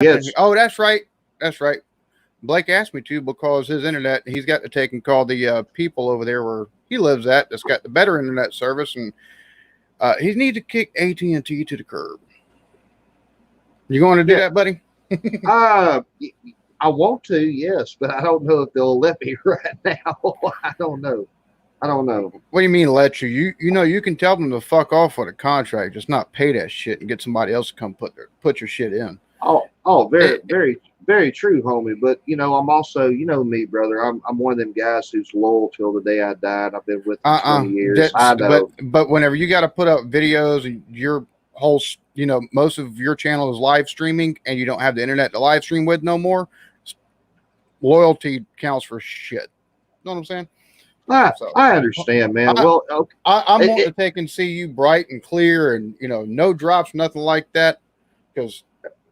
Yes. Oh, that's right. That's right. Blake asked me to because his internet, he's got to take and call the people over there where he lives at that's got the better internet service, and he needs to kick AT&T to the curb. You going to do that, buddy? I want to, yes, but I don't know if they'll let me right now. I don't know. What do you mean let you? You know you can tell them to fuck off with a contract, just not pay that shit and get somebody else to come put your shit in. Very true, homie. But I'm also, me, brother. I'm one of them guys who's loyal till the day I die. And I've been with them 20 years. I know. But whenever you got to put up videos and your whole, most of your channel is live streaming and you don't have the internet to live stream with no more, loyalty counts for shit. You know what I'm saying? I understand, man. I'm wanting to take and see you bright and clear and, no drops, nothing like that. Because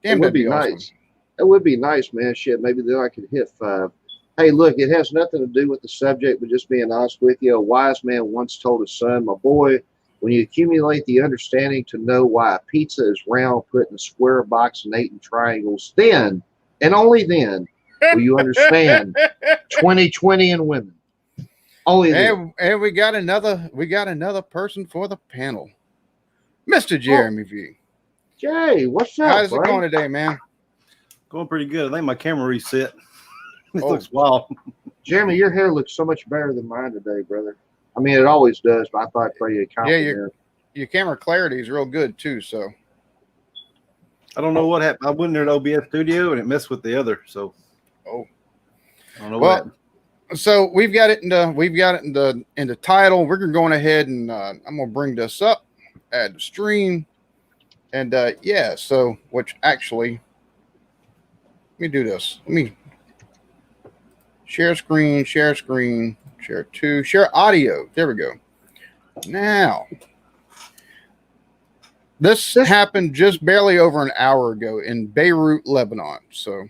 damn, it would be awesome. nice. It would be nice, man. Shit, maybe then I could hit 5. Hey, look, it has nothing to do with the subject, but just being honest with you. A wise man once told his son, my boy, when you accumulate the understanding to know why a pizza is round, put in a square box, and ate in triangles, then, and only then, will you understand 2020 and women. Only then. And we got another person for the panel. Mr. Jeremy V. Jay, what's up? How's it going today, man? Going pretty good. I think my camera reset. It looks wild. Jeremy, your hair looks so much better than mine today, brother. I mean, it always does, but I thought I'd play you a compliment. Yeah, your camera clarity is real good too. So I don't know what happened. I went in there to OBS Studio and it messed with the other. So I don't know what happened. So we've got it in the title. We're going ahead and I'm gonna bring this up, add the stream, and so which actually. Let me do this. Let me share screen, share to, share audio. There we go. Now, this happened just barely over an hour ago in Beirut, Lebanon. So,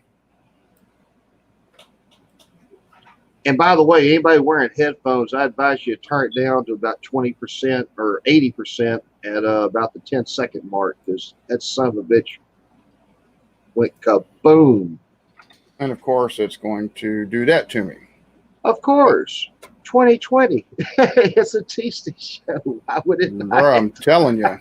and by the way, anybody wearing headphones, I advise you to turn it down to about 20% or 80% at about the 10-second mark, because that son of a bitch went kaboom. And of course, it's going to do that to me. Of course. 2020. It's a tasty show. Why would it not? Bro, I'm telling you.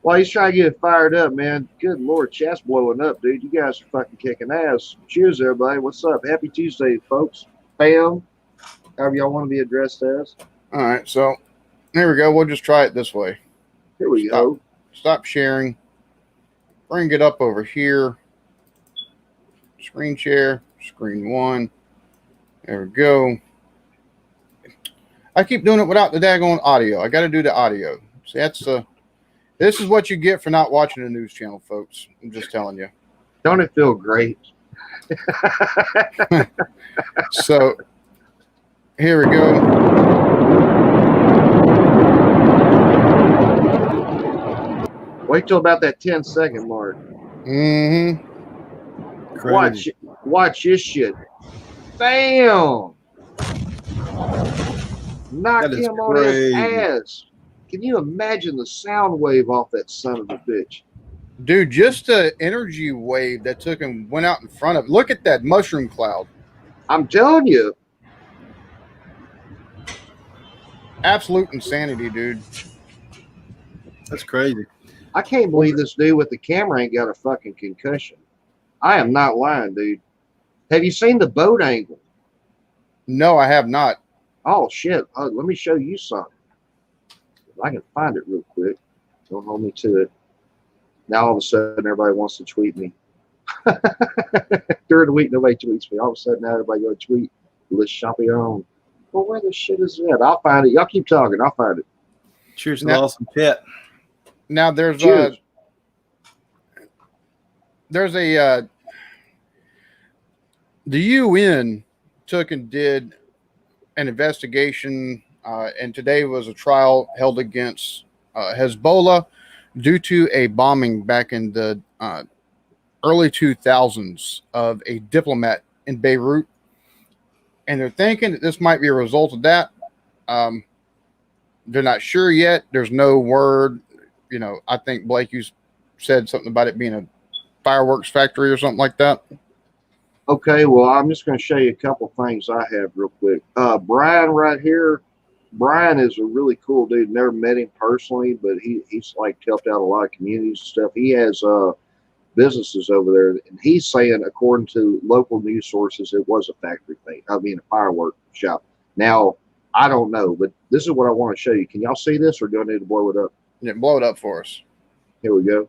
Well, he's trying to get it fired up, man. Good Lord, chat's blowing up, dude. You guys are fucking kicking ass. Cheers, everybody. What's up? Happy Tuesday, folks. Bam. However y'all want to be addressed as. All right, so here we go. We'll just try it this way. Here we go. Stop sharing. Bring it up over here. Screen share. Screen 1. There we go. I keep doing it without the daggone audio. I got to do the audio. See, this is what you get for not watching the news channel, folks. I'm just telling you. Don't it feel great? So, here we go. Wait till about that 10-second mark. Mm-hmm. Watch this shit. Bam! Knocked him on his ass. Can you imagine the sound wave off that son of a bitch? Dude, just the energy wave that took him, went out in front of. Look at that mushroom cloud. I'm telling you. Absolute insanity, dude. That's crazy. I can't believe this dude with the camera ain't got a fucking concussion. I am not lying, dude. Have you seen the boat angle? No, I have not. Oh, shit. Let me show you something. If I can find it real quick. Don't hold me to it. Now, all of a sudden, everybody wants to tweet me. During the week, nobody tweets me. All of a sudden, now everybody go tweet. Let's shop your own. Well, where the shit is that? I'll find it. Y'all keep talking. I'll find it. Cheers to the awesome pit. Now, there's the UN took and did an investigation, and today was a trial held against Hezbollah due to a bombing back in the early 2000s of a diplomat in Beirut. And they're thinking that this might be a result of that. They're not sure yet. There's no word. I think Blake, you said something about it being fireworks factory or something like that? Okay, well, I'm just going to show you a couple things I have real quick. Brian right here. Brian is a really cool dude. Never met him personally, but he's like helped out a lot of communities and stuff. He has businesses over there, and he's saying, according to local news sources, it was a factory thing. I mean, a firework shop. Now, I don't know, but this is what I want to show you. Can y'all see this, or do I need to blow it up? Yeah, blow it up for us. Here we go.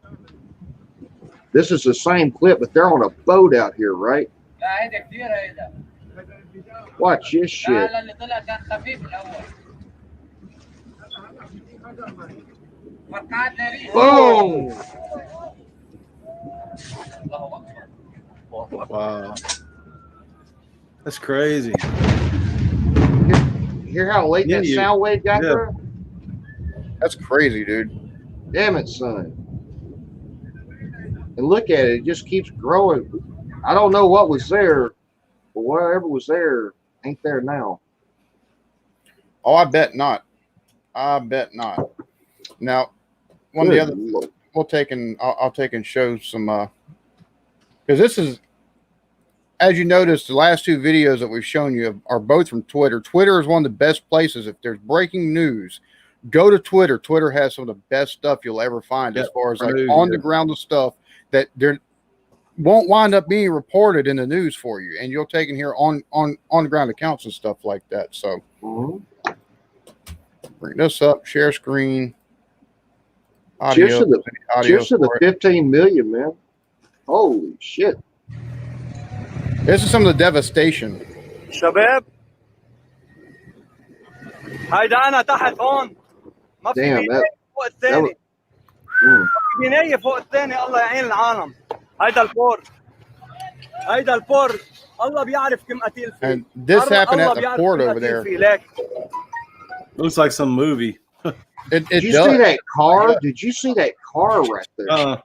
This is the same clip, but they're on a boat out here, right? Watch this shit. Boom! Wow. That's crazy. Hear how late that sound wave got there? That's crazy, dude. Damn it, son. And look at it. It just keeps growing. I don't know what was there, but whatever was there ain't there now. Oh, I bet not. I bet not. Now, one of the other, I'll take and show some, because this is, as you notice, the last two videos that we've shown you are both from Twitter. Twitter is one of the best places. If there's breaking news, go to Twitter. Twitter has some of the best stuff you'll ever find as far as like on the ground stuff that there won't wind up being reported in the news for you, and you'll take in here on the ground accounts and stuff like that. So bring this up, share screen. Audio, cheers to the 15 million, man. Holy shit. This is some of the devastation. شباب هيدا أنا تحت هون ما في بناية فوق الثاني ما في بناية فوق الثاني الله يعين العالم هيدا البور الله بيعرف كم قتيل فيه. And this happened at the port over there. Looks like some movie. Did you see that car? Yeah. Did you see that car right there?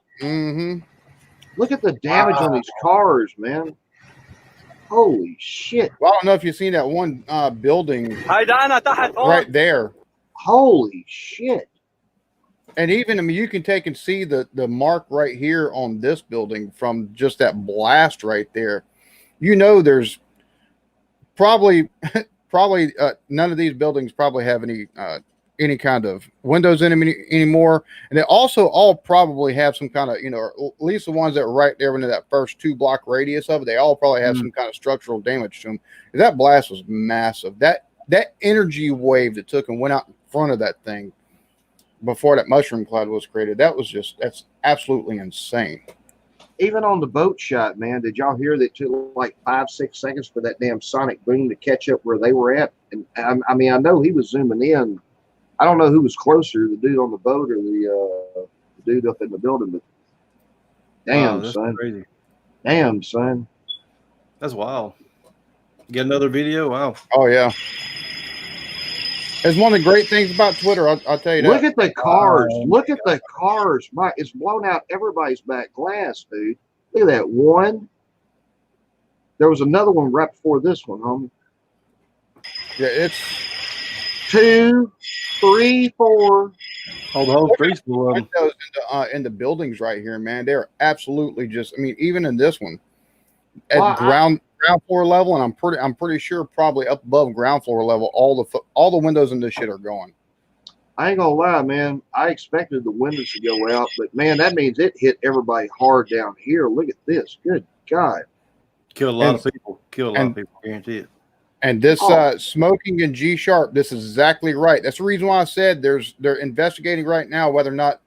Look at the damage on these cars, man. Holy shit. Well, I don't know if you've seen that one building right there. Holy shit. And even, I mean, you can take and see the mark right here on this building from just that blast right there. You know, there's probably none of these buildings probably have any kind of windows in them anymore. And they also all probably have some kind of, you know, or at least the ones that were right there into that first 2-block radius of it, they all probably have some kind of structural damage to them. That blast was massive. That energy wave that took and went out in front of that thing before that mushroom cloud was created, that's absolutely insane. Even on the boat shot, man, did y'all hear that it took like 5-6 seconds for that damn sonic boom to catch up where they were at? And I mean, I know he was zooming in. I don't know who was closer, the dude on the boat or the dude up in the building, but damn, son. Crazy. Damn, son. That's wild. Get another video? Wow. Oh, yeah. It's one of the great things about Twitter, I'll tell you that. Look at the cars. Look at the cars. It's blown out everybody's back glass, dude. Look at that one. There was another one right before this one, homie. Yeah, it's 2, 3, 4. Oh, the whole street's full of them. In the buildings right here, man, they're absolutely just. I mean, even in this one, at ground floor level, and I'm pretty sure probably up above ground floor level, all the windows in this shit are gone. I ain't gonna lie, man. I expected the windows to go out, but man, that means it hit everybody hard down here. Look at this. Good God. Killed a lot of people. Killed a lot of people. Guarantee it. And this smoking in G sharp, this is exactly right. That's the reason why I said they're investigating right now whether or not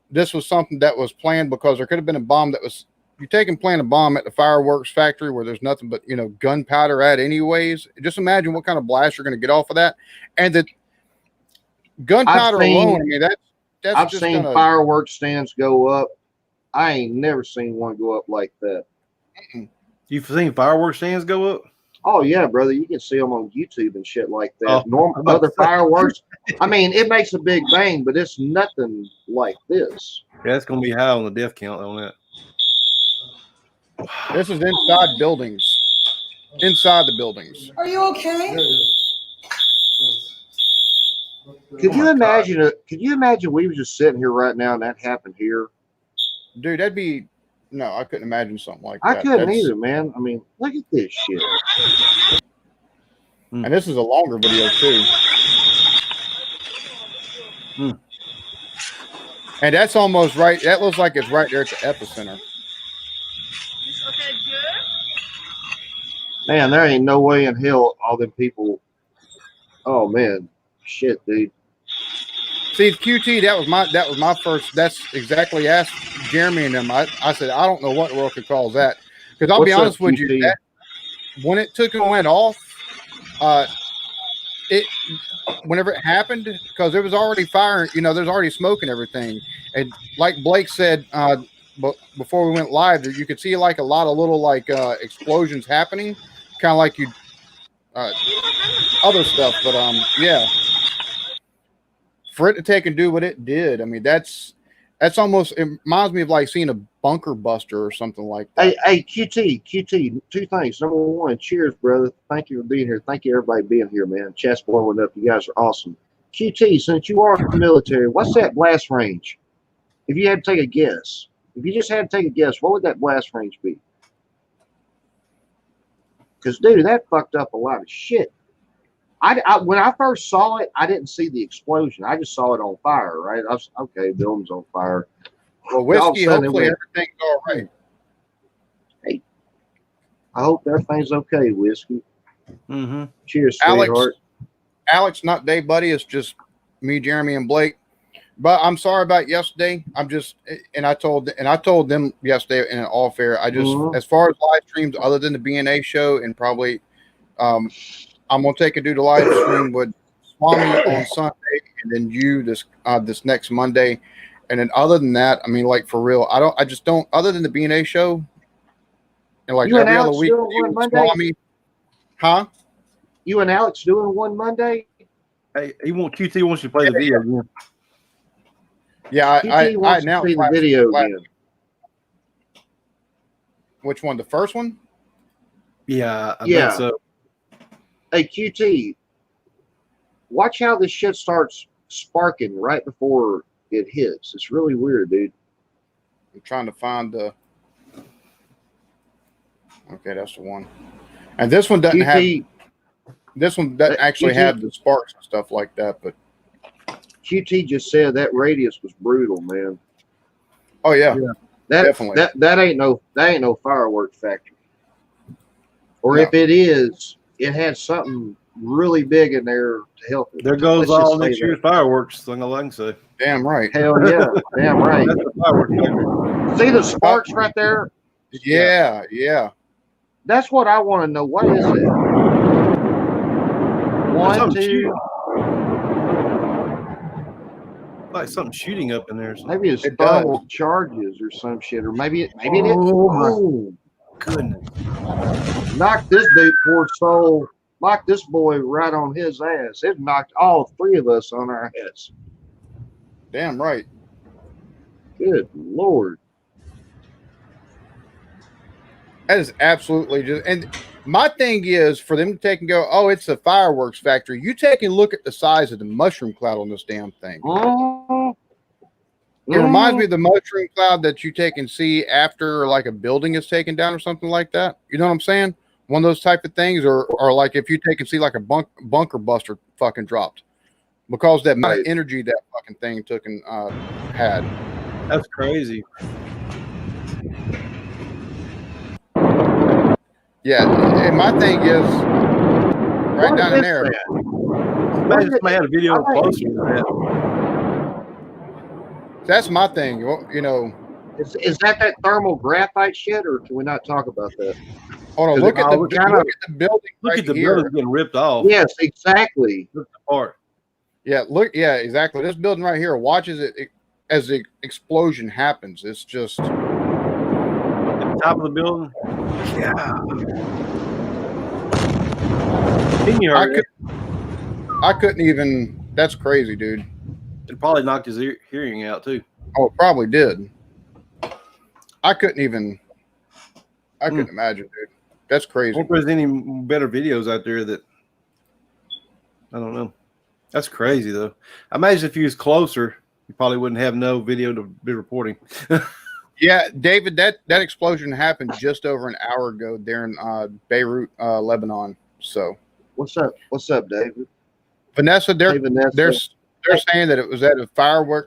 this was something that was planned, because there could have been a bomb that was, you take and plant a bomb at the fireworks factory where there's nothing but, you know, gunpowder at anyways. Just imagine what kind of blast you're going to get off of that. And the gunpowder alone, I mean, that's I've just seen fireworks stands go up. I ain't never seen one go up like that. You've seen fireworks stands go up? Oh yeah, brother. You can see them on YouTube and shit like that. Normal other fireworks. I mean, it makes a big bang, but it's nothing like this. Yeah, it's gonna be high on the death count on that. This is inside buildings. Inside the buildings. Are you okay? Could you imagine? Could you imagine we were just sitting here right now and that happened here? Dude, that'd be No, I couldn't imagine something like I that. couldn't either, man. I mean, look at this shit. And this is a longer video too. And that's almost right. That looks like it's right there at the epicenter. Man, there ain't no way in hell all them people. Oh man, shit, dude. See, QT, that was my first. That's exactly asked Jeremy and them. I said I don't know what the world could cause that, because I'll be honest with you, that, when it took and went off, it whenever it happened, because there was already fire, you know, there's already smoke and everything, and like Blake said, but before we went live, you could see like a lot of little like explosions happening, kind of like you other stuff, but yeah. For it to take and do what it did, I mean, that's almost, it reminds me of like seeing a bunker buster or something like that. Hey, QT, two things. Number one, cheers, brother. Thank you for being here. Thank you, everybody, being here, man. Chat's blowing up. You guys are awesome. QT, since you are in the military, what's that blast range? If you had to take a guess, if you just had to take a guess, what would that blast range be? Because, dude, that fucked up a lot of shit. When I first saw it, I didn't see the explosion. I just saw it on fire, right? I was, okay, building's on fire. Well, Whiskey, hopefully everything's all right. Hey, I hope everything's okay, Whiskey. Mm-hmm. Cheers, sweetheart. Alex, not Dave, buddy. It's just me, Jeremy, and Blake. But I'm sorry about yesterday. I told them yesterday in all fair. I just, as far as live streams, other than the BNA show, and probably, I'm gonna take and do the live stream with Swami on Sunday, and then you this next Monday, and then other than that, I mean, like for real, I just don't. Other than the BNA show, and like every other week, Swami, huh? You and Alex doing one Monday? Hey, QT wants you to play the video again. Yeah, I now see the video again. Which one? The first one? Yeah, I think so. Hey, QT, watch how this shit starts sparking right before it hits. It's really weird, dude. I'm trying to find the. Okay, that's the one. And this one doesn't have. This one doesn't actually have the sparks and stuff like that, but. QT just said that radius was brutal, man. Oh yeah, definitely. That ain't no fireworks factory. Or if it is, it has something really big in there to help it. There goes all next year's fireworks. Thing I can say. Damn right. Hell yeah, damn right. That's the fireworks factory. See the sparks right there? Yeah. That's what I want to know. What is it? One, two. Like something shooting up in there. Maybe it's thermal charges or some shit, or maybe it is. Oh, goodness! Knocked this dude, poor soul. Knocked this boy right on his ass. It knocked all three of us on our heads. Damn right. Good Lord. That is absolutely just. And my thing is for them to take and go, oh, it's a fireworks factory. You take and look at the size of the mushroom cloud on this damn thing. It reminds me of the mushroom cloud that you take and see after like a building is taken down or something like that. You know what I'm saying? One of those type of things, or like if you take and see like a bunker buster fucking dropped, because that amount of energy that fucking thing took and had. That's crazy. Yeah, and my thing is right down in there. Imagine if I had a video closer to that. That's my thing. You know, is that thermal graphite shit, or can we not talk about that? Hold on, look at the building. Look at the building getting ripped off. Yes, exactly. Look apart. Yeah, look. Yeah, exactly. This building right here watches it as the explosion happens. It's just at the top of the building. Yeah. I couldn't even. That's crazy, dude. It probably knocked his hearing out too. Oh, it probably did. I couldn't even. I couldn't imagine, dude. That's crazy. I hope there's any better videos out there that. I don't know. That's crazy though. I imagine if he was closer, you probably wouldn't have no video to be reporting. Yeah, David, that explosion happened just over an hour ago there in Beirut, Lebanon. So, What's up? What's up, David? Vanessa, Hey, Vanessa. they're saying that it was at a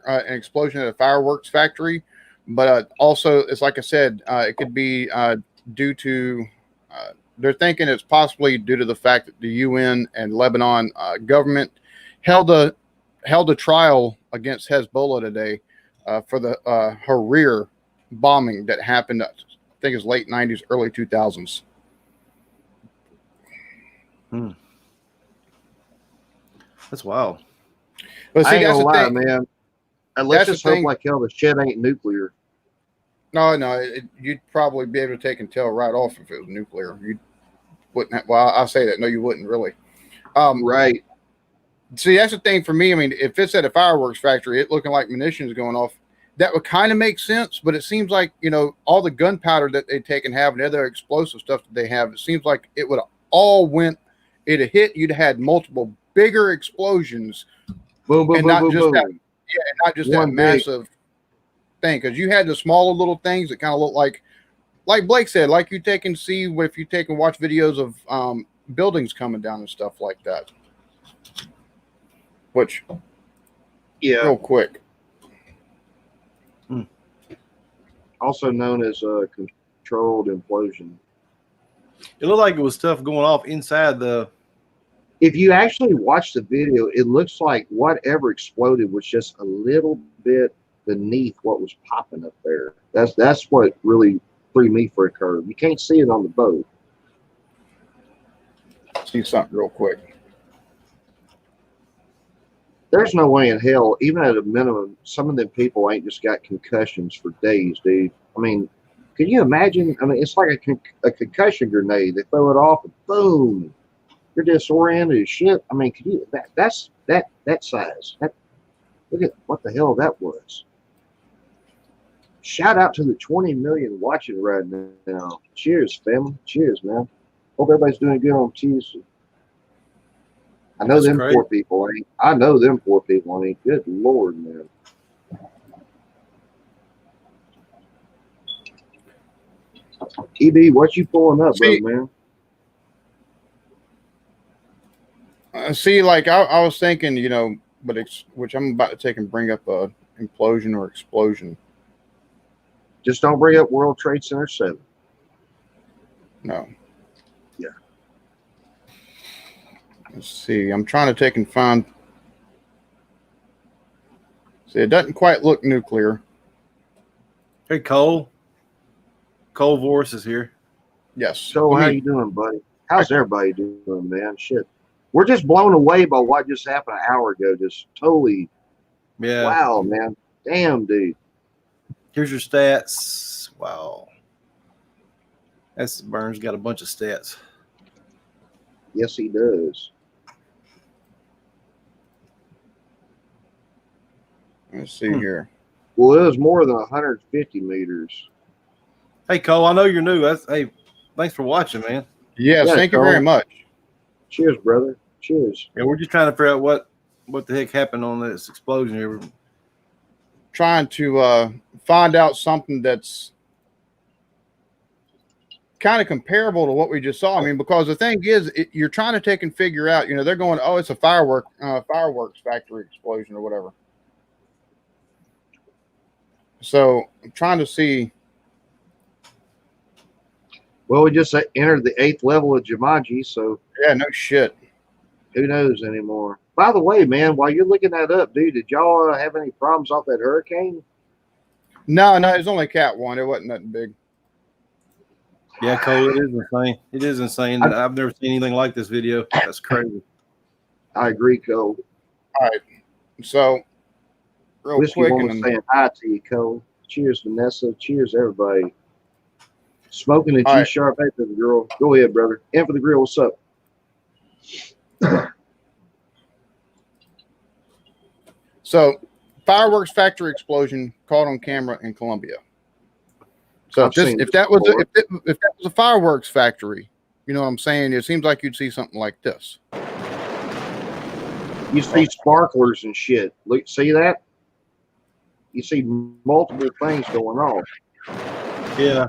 an explosion at a fireworks factory, but also it's like I said, it could be due to. They're thinking it's possibly due to the fact that the UN and Lebanon government held a trial against Hezbollah today for the Harir bombing that happened. I think it's late '90s, early 2000s. That's wild. But see, I ain't that's gonna the lie, thing, man. And let's That's just the hope thing. like hell the shit ain't nuclear. No, you'd probably be able to take and tell right off if it was nuclear. You wouldn't. Well, I'll say that. No, you wouldn't really. Right. See, that's the thing for me. I mean, if it's at a fireworks factory, it looking like munitions going off, that would kind of make sense. But it seems like all the gunpowder that they take and have and other explosive stuff that they have, it seems like it would all went. It'd hit. You'd had multiple bigger explosions, Boom, boom, and boom, not boom, just boom. that. Yeah, and not just One that big- massive thing, because you had the smaller little things that kind of look like Blake said, like you take and see if you take and watch videos of buildings coming down and stuff like that. Which, Yeah. real quick, Also known as a controlled implosion. It looked like it was stuff going off inside the. If you actually watch the video, it looks like whatever exploded was just a little bit beneath what was popping up there. That's what really threw me for a curve. You can't see it on the boat. see something real quick. There's no way in hell, even at a minimum, some of them people ain't just got concussions for days, dude. I mean, can you imagine? I mean, it's like a concussion grenade. They throw it off and boom, you're disoriented as shit. I mean, can you? That's that size. Look at what the hell that was. Shout out to the 20 million watching right now. Cheers, family. Cheers, man. Hope everybody's doing good on Tuesday. I know That's them great. poor people ain't. I know them poor people ain't. Good Lord, man. EB, what you pulling up, See- bro, man? See, like I was thinking, but which I'm about to take and bring up a implosion or explosion. Just don't bring up World Trade Center 7. No. Yeah. Let's see. I'm trying to take and find. See, it doesn't quite look nuclear. Hey, Cole. Cole Vorse is here. Yes. So Let how me- you doing, buddy? How's everybody doing, man? Shit. We're just blown away by what just happened an hour ago. Just totally, Yeah. wow, man. Damn, dude. Here's your stats. Wow. That's Burns got a bunch of stats. Yes, he does. Let's see here. Well, it was more than 150 meters. Hey, Cole, I know you're new. Hey, thanks for watching, man. Yes, Yeah, thank you very Cole. much. Cheers, brother. Cheers. Yeah, we're just trying to figure out what the heck happened on this explosion here. Trying to find out something that's kind of comparable to what we just saw. I mean, because the thing is, you're trying to take and figure out. They're going, oh, it's a fireworks factory explosion or whatever. So I'm trying to see. Well, we just entered the 8th level of Jumanji, so Yeah, no shit. who knows anymore. By the way, man, while you're looking that up, dude, did y'all have any problems off that hurricane? No, it was only Cat 1. It wasn't nothing big. Yeah, Cole, it is insane. It is insane. I've never seen anything like this video. That's crazy. I agree, Cole. All right. So, real Whiskey quick. Woman saying hi to you, Cole. Cheers, Vanessa. Cheers, everybody. Smoking a All right. G-sharp after the girl. Go ahead, brother. And for the grill, what's up? So, fireworks factory explosion caught on camera in Colombia. So I've seen if this that was before. if that was a fireworks factory, you know what I'm saying? It seems like you'd see something like this. You see sparklers and shit. Look, see that? You see multiple things going on. Yeah.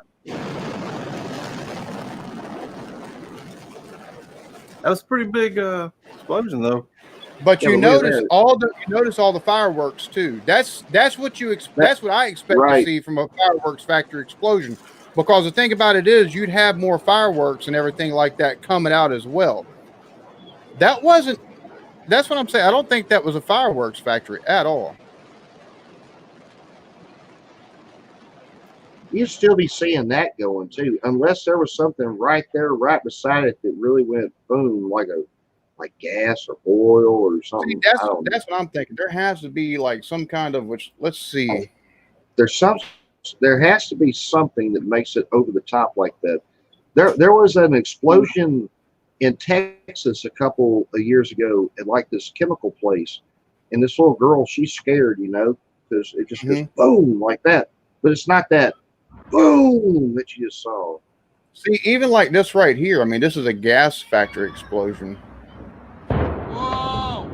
That was a pretty big explosion, though. But Yeah, you but look at notice that. all the fireworks too. That's what that's what I expect to Right. see from a fireworks factory explosion. Because the thing about it is, you'd have more fireworks and everything like that coming out as well. That wasn't. That's what I'm saying. I don't think that was a fireworks factory at all. You'd still be seeing that going too, unless there was something right there, right beside it that really went boom, like gas or oil or See, something. I that's don't know. that's what I'm thinking. There has to be like some kind of which. Let's see. There's some. There has to be something that makes it over the top like that. There was an explosion in Texas a couple of years ago at like this chemical place, and this little girl, she's scared, because it just goes boom like that. But it's not that boom that you just saw. See, even like this right here. I mean, this is a gas factory explosion. Whoa!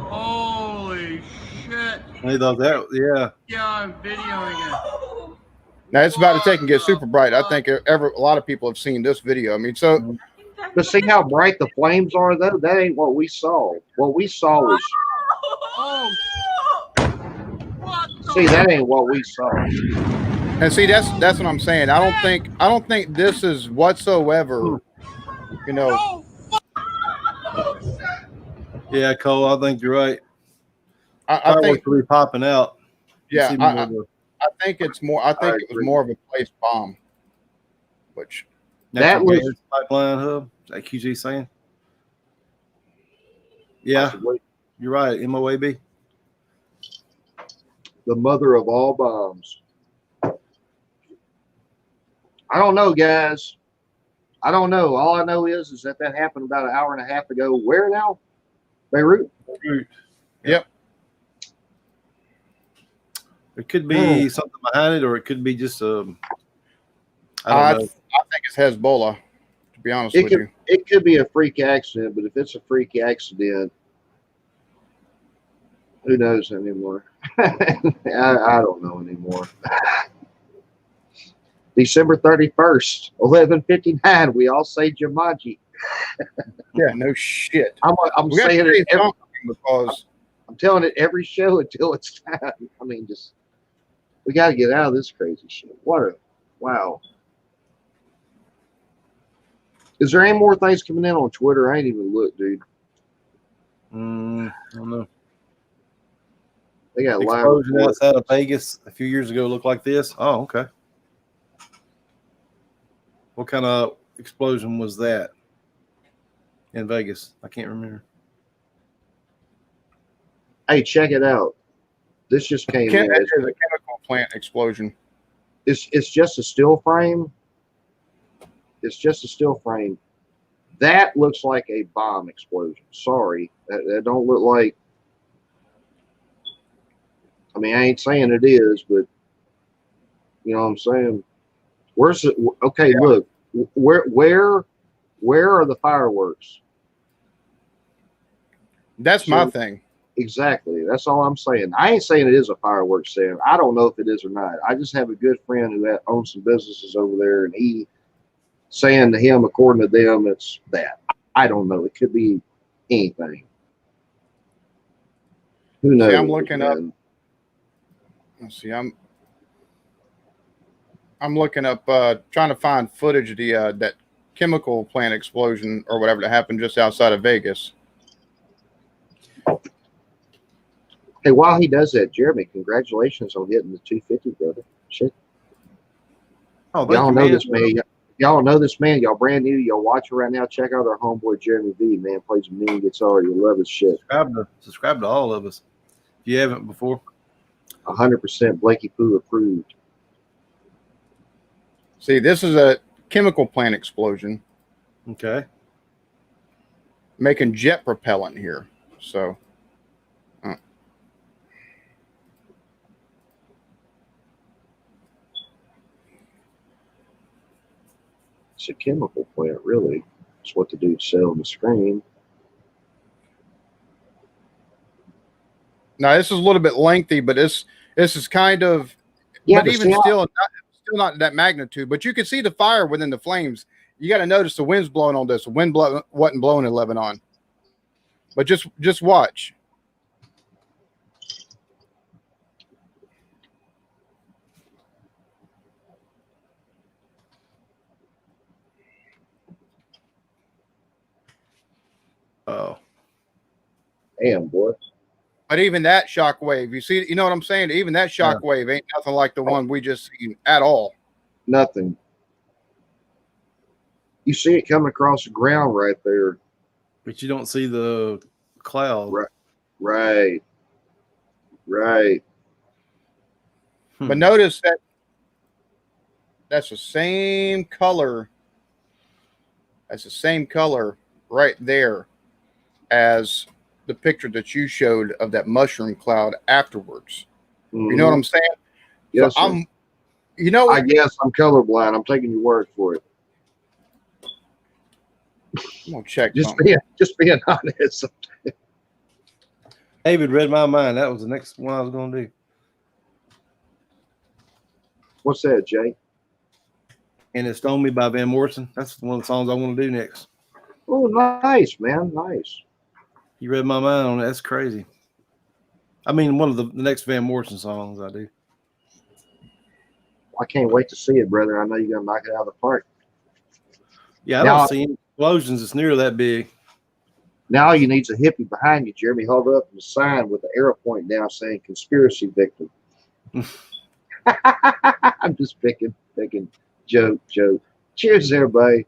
Holy shit! I thought that, yeah. Yeah, I'm videoing it. Now it's about to take and get super bright. I think a lot of people have seen this video. I mean, so But see how bright the flames are, though? That ain't what we saw. What we saw was. Oh! What the See, that ain't what we saw. and see that's what I'm saying. I don't think this is whatsoever. You know, Yeah, Cole, I think you're right. I Fireworks think will be popping out. You yeah, see more of the I think it's more. I think it was agree. more of a placed bomb, which natural was- gas pipeline hub. Is that QG saying? Yeah, Possibly you're right. MOAB. the mother of all bombs. I don't know, guys. I don't know. All I know is that happened about an hour and a half ago. Where now? Beirut. Yep. There could be something behind it, or it could be just I don't know. I think it's Hezbollah. To be honest with you, It could be a freak accident, but if it's a freak accident, who knows anymore? I don't know anymore. December 31st, 11:59. We all say Jumanji. yeah, no shit. I'm We got saying to say it every, something because I'm telling it every show until it's time. I mean, just we got to get out of this crazy shit. Wow. Is there any more things coming in on Twitter? I ain't even looked, dude. I don't know. They got live Explosion reports. outside of Vegas a few years ago looked like this. Oh, okay. What kind of explosion was that in Vegas? I can't remember. Hey, check it out. This just came in. it is a chemical plant explosion. It's just a still frame. It's just a still frame. That looks like a bomb explosion. Sorry, that don't look like. I mean, I ain't saying it is, but you know what I'm saying. Where's it? Okay, Yeah. look. Where are the fireworks? That's my thing. Exactly. That's all I'm saying. I ain't saying it is a fireworks stand. I don't know if it is or not. I just have a good friend who owns some businesses over there, and he saying to him, according to them, it's that. I don't know. It could be anything. Who knows? See, I'm looking up. man? Let's see. I'm looking up, trying to find footage of the that chemical plant explosion or whatever that happened just outside of Vegas. Hey, while he does that, Jeremy, congratulations on hitting the 250, brother. Shit. Oh, thank Y'all you, know man. this man. Y'all know this man. Y'all brand new. Y'all watching right now. Check out our homeboy Jeremy V. Man plays a mean guitar. You love his shit. Subscribe to all of us if you haven't before. 100% Blakey Poo approved. See, this is a chemical plant explosion Okay. making jet propellant here. So, It's a chemical plant, really. It's what the dude said on the screen. now this is a little bit lengthy, but this is kind of. Yeah, but but even see, still still not that magnitude, but you can see the fire within the flames. You got to notice the wind's blowing on this. The wind wasn't blowing in Lebanon, but just watch. Oh, Damn, boy. But even that shock wave, you know what I'm saying? Even that shock wave ain't nothing like the one we just seen at all. Nothing. You see it coming across the ground right there. but you don't see the cloud. Right. Right. But notice that that's the same color. That's the same color right there as the picture that you showed of that mushroom cloud afterwards. You know what I'm saying? Yes, so sir. I guess I'm colorblind. I'm taking your word for it. I'm gonna check. Just being honest. David read my mind. That was the next one I was going to do. What's that, Jay? And it's Stone Me by Van Morrison. That's one of the songs I want to do next. Oh, nice, man. Nice. You read my mind on it. That's crazy. I mean, one of the next Van Morrison songs I do. I can't wait to see it, brother. I know you're going to knock it out of the park. Yeah, I don't see any explosions. It's near that big. Now you need a hippie behind you, Jeremy. Hold up the sign with the arrow pointing down saying conspiracy victim. I'm just picking. Joke. Cheers, everybody.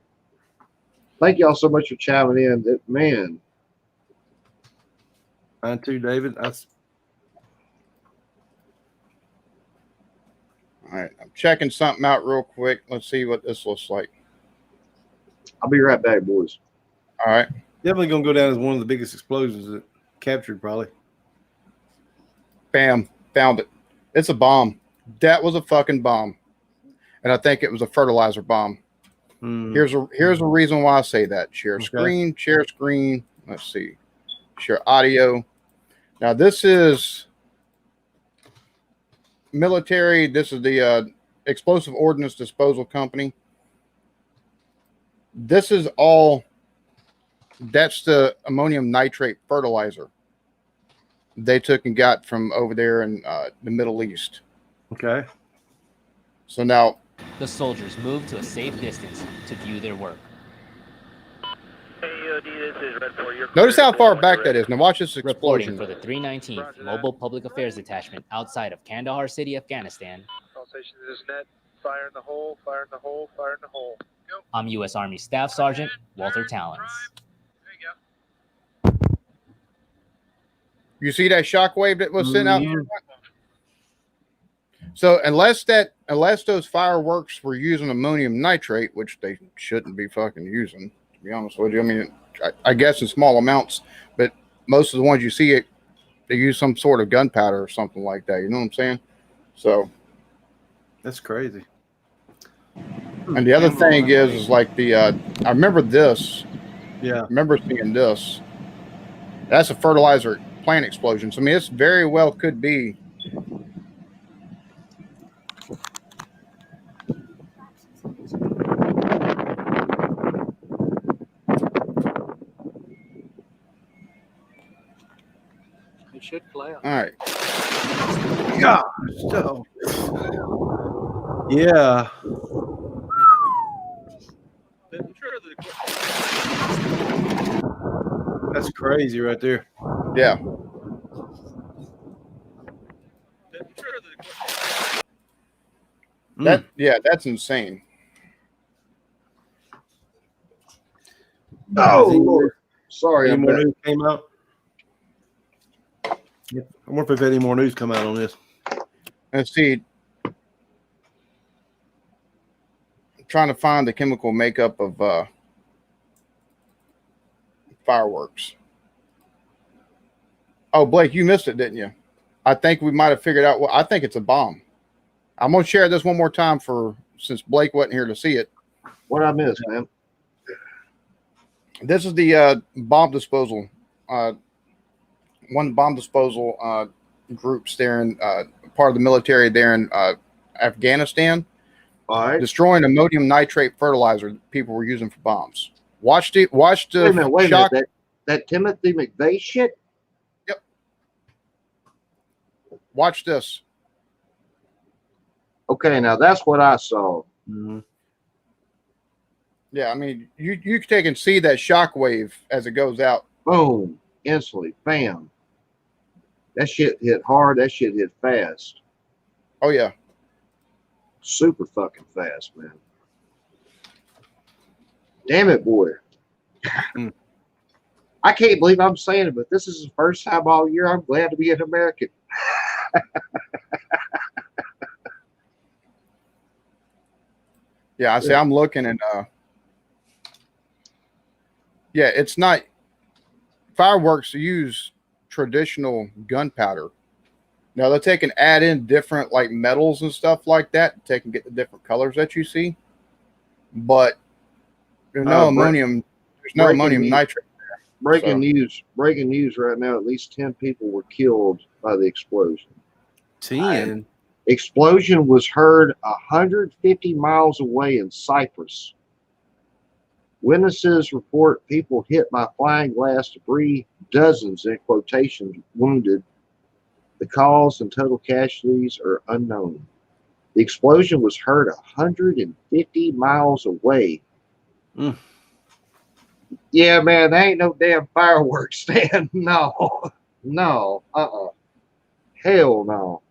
Thank y'all so much for chiming in. Man. Mine too, David. All right, I'm checking something out real quick. Let's see what this looks like. I'll be right back, boys. All right. Definitely going to go down as one of the biggest explosions that captured, probably. Bam. Found it. It's a bomb. That was a fucking bomb. And I think it was a fertilizer bomb. Here's a reason why I say that. Share screen. Let's see. Share audio. Now, this is military. This is the Explosive Ordnance Disposal Company. This is all. That's the ammonium nitrate fertilizer they took and got from over there in the Middle East. Okay. So now the soldiers moved to a safe distance to view their work. Notice how far back that is. Now watch this explosion. Reporting for the 319th Mobile Public Affairs Detachment outside of Kandahar City, Afghanistan. Fire in the hole, fire in the hole, fire in the hole. Go. I'm U.S. Army Staff Sergeant Walter Tallons. There you go. You see that shockwave that was sent out? So unless those fireworks were using ammonium nitrate, which they shouldn't be fucking using, to be honest with you. I mean, I guess in small amounts, but most of the ones you see, they use some sort of gunpowder or something like that. You know what I'm saying? So that's crazy. And the other thing is like I remember this. Yeah. I remember seeing this. That's a fertilizer plant explosion. So I mean, this very well could be. It should play out. All right. Gosh, so. Yeah. That's crazy right there. Yeah. That's insane. Oh, sorry. Any more news came out? I wonder if any more news come out on this. Let's see. I'm trying to find the chemical makeup of fireworks. Oh, Blake, you missed it, didn't you? I think we might have figured out. Well, I think it's a bomb. I'm going to share this one more time since Blake wasn't here to see it. What I missed, man? This is the bomb disposal. One bomb disposal groups there in part of the military there in Afghanistan. All right. destroying ammonium nitrate fertilizer that people were using for bombs. Watch the Wait a minute. shock. That Timothy McVeigh shit? Watch this. Okay, now that's what I saw. Mm-hmm. Yeah, I mean, you can take and see that shock wave as it goes out. Boom. Instantly. Bam. That shit hit hard. That shit hit fast. Oh yeah. Super fucking fast, man. Damn it, boy. Mm. I can't believe I'm saying it, but this is the first time all year I'm glad to be an American. Yeah, I say I'm looking and yeah, it's not fireworks use traditional gunpowder. Now they take and add in different like metals and stuff like that, take and get the different colors that you see. But there's no ammonium, there's no ammonium nitrate. Breaking news right now, at least 10 people were killed by the explosion. 10. Explosion was heard 150 miles away in Cyprus. Witnesses report people hit by flying glass debris, dozens in quotations wounded. The cause and total casualties are unknown. The explosion was heard 150 miles away. Mm. Yeah, man, there ain't no damn fireworks, Stan. No. Hell no.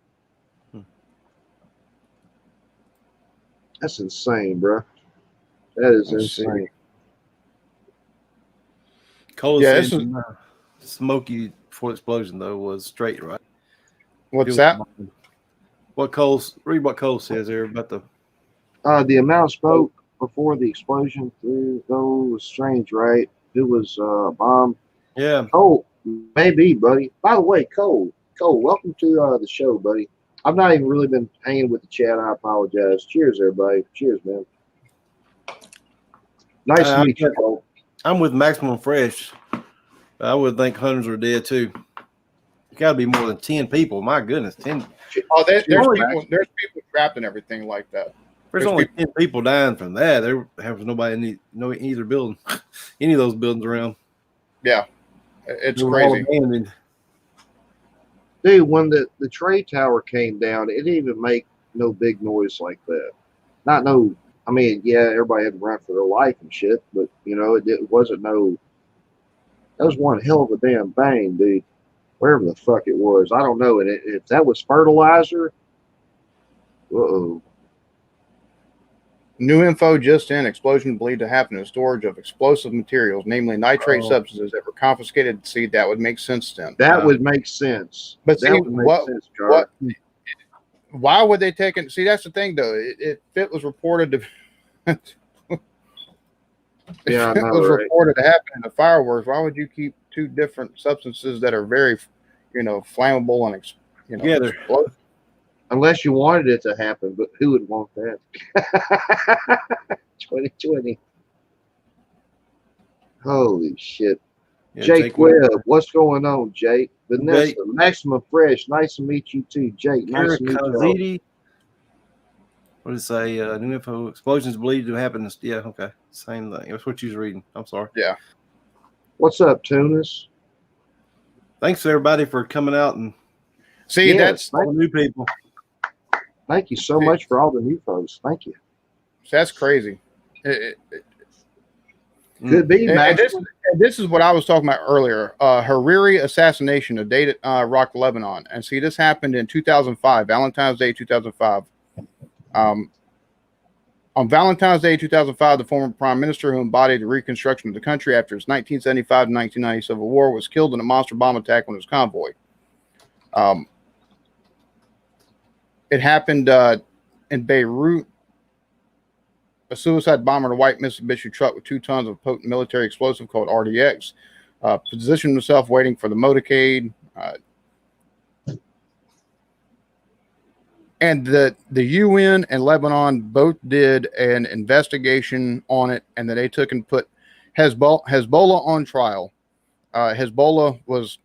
That's insane, bro. That is insane. Cole Yeah, said smoky before the explosion though was straight, right? What's that? Read what Cole says there about The amount of smoke before the explosion though was strange, right? It was a bomb. Yeah. Cole, maybe, buddy. By the way, Cole, welcome to the show, buddy. I've not even really been hanging with the chat. I apologize. Cheers, everybody. Cheers, man. Nice to meet you, Cole. I'm with Maximum Fresh. I would think hundreds are dead too. It's got to be more than 10 people. My goodness, 10. Oh, there's people trapped and everything like that. There's only 10 people dying from that. There has nobody in either building, any of those buildings around. Yeah, it's crazy. Dude, when the trade tower came down, it didn't even make no big noise like that. I mean, yeah, everybody had to run for their life and shit, but, you know, it wasn't no, that was one hell of a damn bang, dude. Wherever the fuck it was. I don't know. And if that was fertilizer, uh-oh. New info just in: explosion believed to happen in storage of explosive materials, namely nitrate substances that were confiscated. See, that would make sense then. That would make sense. But that see, would make sense, Charlie. Why would they take it? See, that's the thing, though. If it was reported to, reported to happen in the fireworks, why would you keep two different substances that are very, flammable and together? Unless you wanted it to happen, but who would want that? 2020. Holy shit. Yeah, Jake Webb, what's going on, Jake? Vanessa, Maximum Fresh, nice to meet you too, Jake. Nice to meet you. What did it say? New info, explosions believed to happen. Yeah, okay. Same thing. That's what you was reading. I'm sorry. Yeah. What's up, Tunis? Thanks, everybody, for coming out and see. That's all the new people. Thank you so much for all the new folks. Thank you. That's crazy. Could be, man. This is what I was talking about earlier. Hariri assassination, a date at Rock, Lebanon. And see, this happened in 2005, Valentine's Day 2005. On Valentine's Day 2005, the former prime minister who embodied the reconstruction of the country after its 1975 to 1990 civil war was killed in a monster bomb attack on his convoy. It happened in Beirut. A suicide bomber in a white Mitsubishi truck with 2 tons of potent military explosive called RDX positioned himself waiting for the motorcade. And the UN and Lebanon both did an investigation on it, and then they took and put Hezbollah on trial. Hezbollah was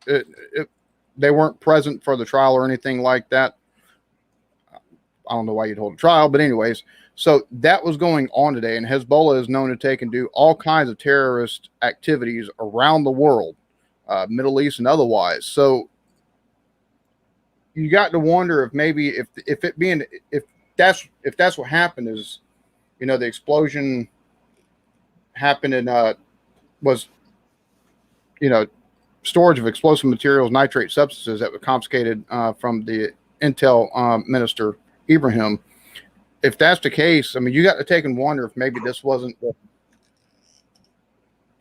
they weren't present for the trial or anything like that. I don't know why you'd hold a trial, but anyways, so that was going on today, and Hezbollah is known to take and do all kinds of terrorist activities around the world, Middle East and otherwise. So you got to wonder if maybe if that's what happened is, you know, the explosion happened in was, you know, storage of explosive materials, nitrate substances that were confiscated from the Intel minister Ibrahim. If that's the case, I mean, you got to take and wonder if maybe this wasn't. You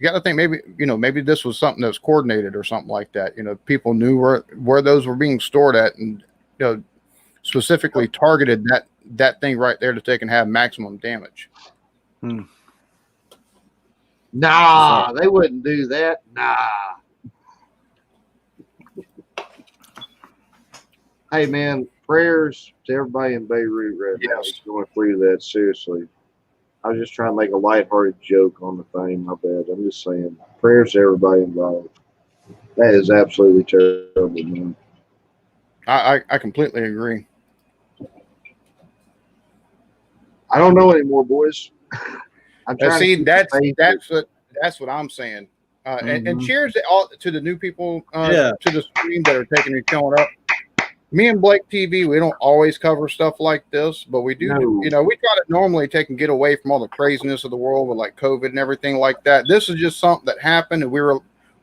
got to think maybe, you know, maybe this was something that was coordinated or something like that. You know, people knew where those were being stored at, and, you know, specifically targeted that thing right there to take and have maximum damage. Nah, they wouldn't do that. Nah. Hey, man, prayers to everybody in Beirut right now that's going through that. Seriously. I was just trying to make a lighthearted joke on the thing. My bad. I'm just saying, prayers to everybody involved. That is absolutely terrible, man. I completely agree. I don't know anymore, boys. I'm trying See, to that's what I'm saying. And cheers to the new people to the stream that are taking and showing up. Me and Blake TV, we don't always cover stuff like this, but we do. No. You know, we try to normally take and get away from all the craziness of the world with like COVID and everything like that. This is just something that happened, and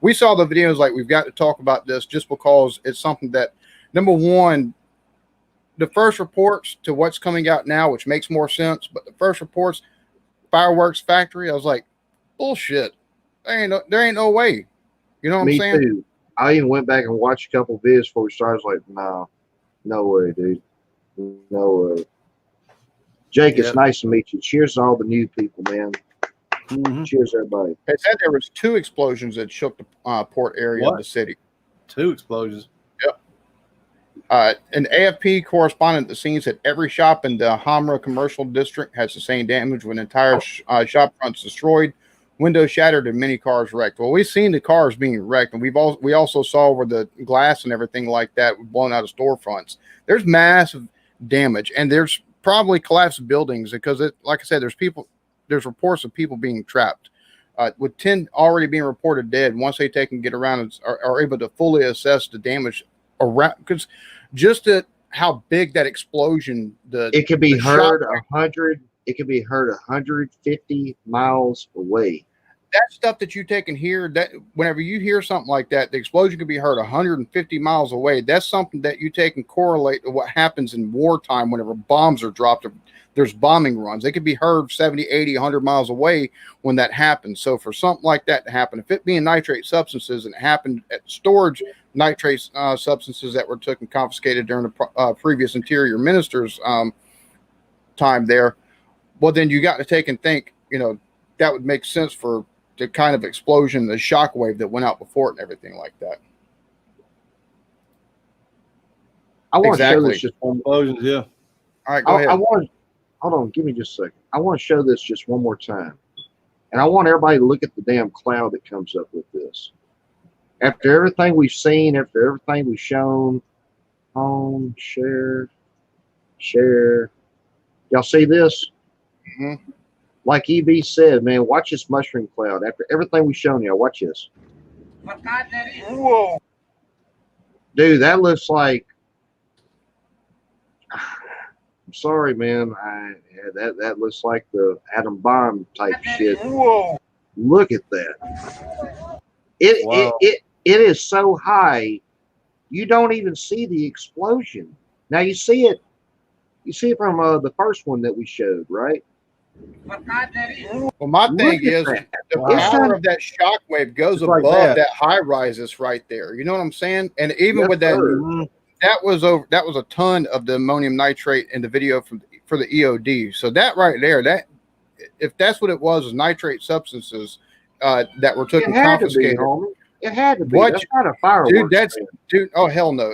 we saw the videos like we've got to talk about this just because it's something that, number one, the first reports to what's coming out now, which makes more sense, but the first reports, fireworks factory, I was like, bullshit. There ain't no way. You know what I'm saying? Me too. I even went back and watched a couple of videos before we started. I was like, nah, no way, dude. No way. Jake, it's nice to meet you. Cheers to all the new people, man. Cheers, everybody. It said there was 2 explosions that shook the port area of the city. 2 explosions? Yep. An AFP correspondent at the scene said every shop in the Hamra commercial district had sustained damage with entire shop fronts destroyed, windows shattered, and many cars wrecked. Well, we've seen the cars being wrecked, and we also saw where the glass and everything like that blown out of storefronts. There's massive damage, and there's probably collapsed buildings because, like I said, there's reports of people being trapped. With 10 already being reported dead, once they take and get around and are able to fully assess the damage around, because just at how big that explosion, it could be heard 100. It could be heard 150 miles away. That stuff that you take and hear, that whenever you hear something like that, the explosion could be heard 150 miles away. That's something that you take and correlate to what happens in wartime whenever bombs are dropped. There's bombing runs. They could be heard 70, 80, 100 miles away when that happens. So for something like that to happen, if it being nitrate substances and it happened at storage nitrate substances that were taken and confiscated during the previous interior minister's time there, well, then you got to take and think, you know, that would make sense for the kind of explosion, the shockwave that went out before it and everything like that. I want to show this just one. Explosions, yeah. All right, go ahead. Hold on, give me just a second. I want to show this just one more time. And I want everybody to look at the damn cloud that comes up with this. After everything we've seen, after everything we've shown, home, share. Y'all see this? Mm-hmm. Like EB said, man, watch this mushroom cloud. After everything we've shown y'all, watch this. Whoa. Dude, that looks like, I'm sorry, man. That looks like the atom bomb type shit. Whoa. Look at that. It is so high, you don't even see the explosion. Now you see it from the first one that we showed, right? Well, my thing is the power of that shockwave goes above that high rises right there. You know what I'm saying? And even with that, that was a ton of the ammonium nitrate in the video for the EOD. So that right there, that if that's what it was nitrate substances that were taken confiscated. It had to be. That's not a firework. Dude. Oh hell no.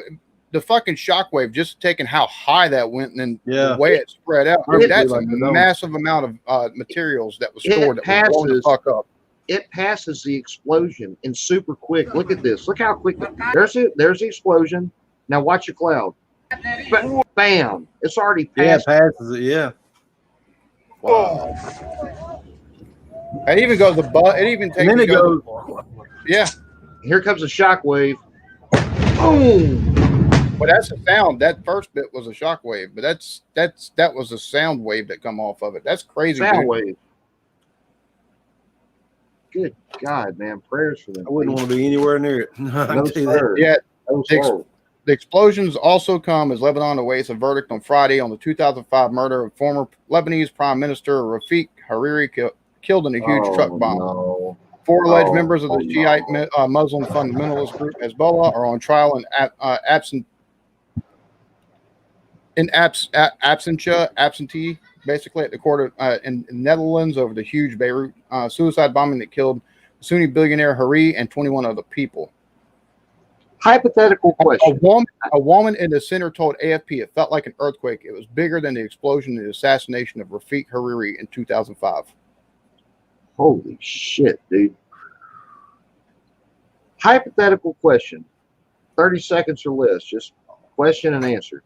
The fucking shockwave just taking how high that went and then the way it spread out. That's a massive amount of materials that was stored that was blown the fuck up. It passes the explosion and super quick. Look at this. Look how quick. There's the explosion. Now watch the cloud. Bam! It's already Yeah, passed. passes it. Yeah. Wow. It even goes above. It even takes. And then it goes. Yeah. Here comes a shockwave. Boom! Well, that's a sound. That first bit was a shock wave, but that was a sound wave that come off of it. That's crazy, Sound dude. wave. Good God, man! Prayers for them. I wouldn't want to be anywhere near it. I No, can tell you that. sir. Yeah. No, The, sir. the explosions also come as Lebanon awaits a verdict on Friday on the 2005 murder of former Lebanese Prime Minister Rafik Hariri, killed in a huge truck bomb. No. 4 alleged Oh, members of the Shiite Muslim fundamentalist group Hezbollah are on trial in absentee, basically at the court of, in the Netherlands over the huge Beirut suicide bombing that killed Sunni billionaire Hariri and 21 other people. Hypothetical question. A woman in the center told AFP it felt like an earthquake. It was bigger than the explosion and the assassination of Rafik Hariri in 2005. Holy shit, dude. Hypothetical question. 30 seconds or less. Just question and answer.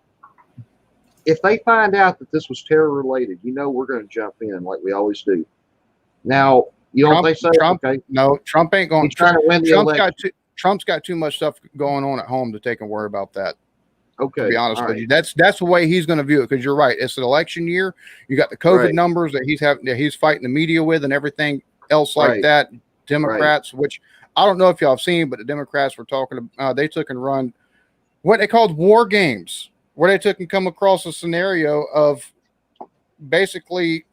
If they find out that this was terror related, we're going to jump in like we always do. Now, you don't think so? Okay. No, Trump ain't going. He's trying to win the election. Trump's got too much stuff going on at home to take and worry about that. Okay. To be honest with you, that's the way he's going to view it. Because you're right, it's an election year. You got the COVID numbers that he's fighting the media with, and everything else like that. Democrats, which I don't know if y'all have seen, but the Democrats were talking. They took and run what they called war games, where they took and come across a scenario of basically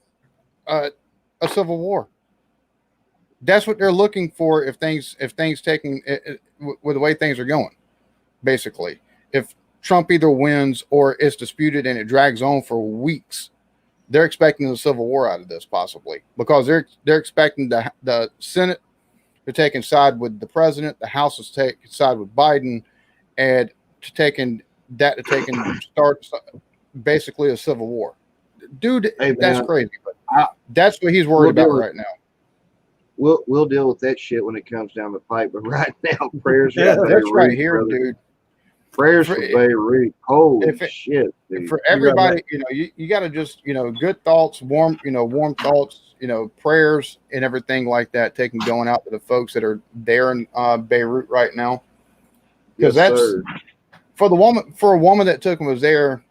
a civil war. That's what they're looking for if things taking with the way things are going. Basically, if Trump either wins or it's disputed and it drags on for weeks, they're expecting a civil war out of this possibly, because they're expecting the Senate to take and side with the president, the House is take side with Biden, and to start basically a civil war. Dude, hey, that's crazy, but that's what he's worried about right now. We'll deal with that shit when it comes down the pipe. But right now, prayers. Yeah, for that's Beirut, right here, brother. dude. Prayers for Beirut. Holy shit, dude. For everybody, you got to just, good thoughts, warm thoughts, prayers and everything like that. Going out to the folks that are there in Beirut right now, because for a woman that took and was there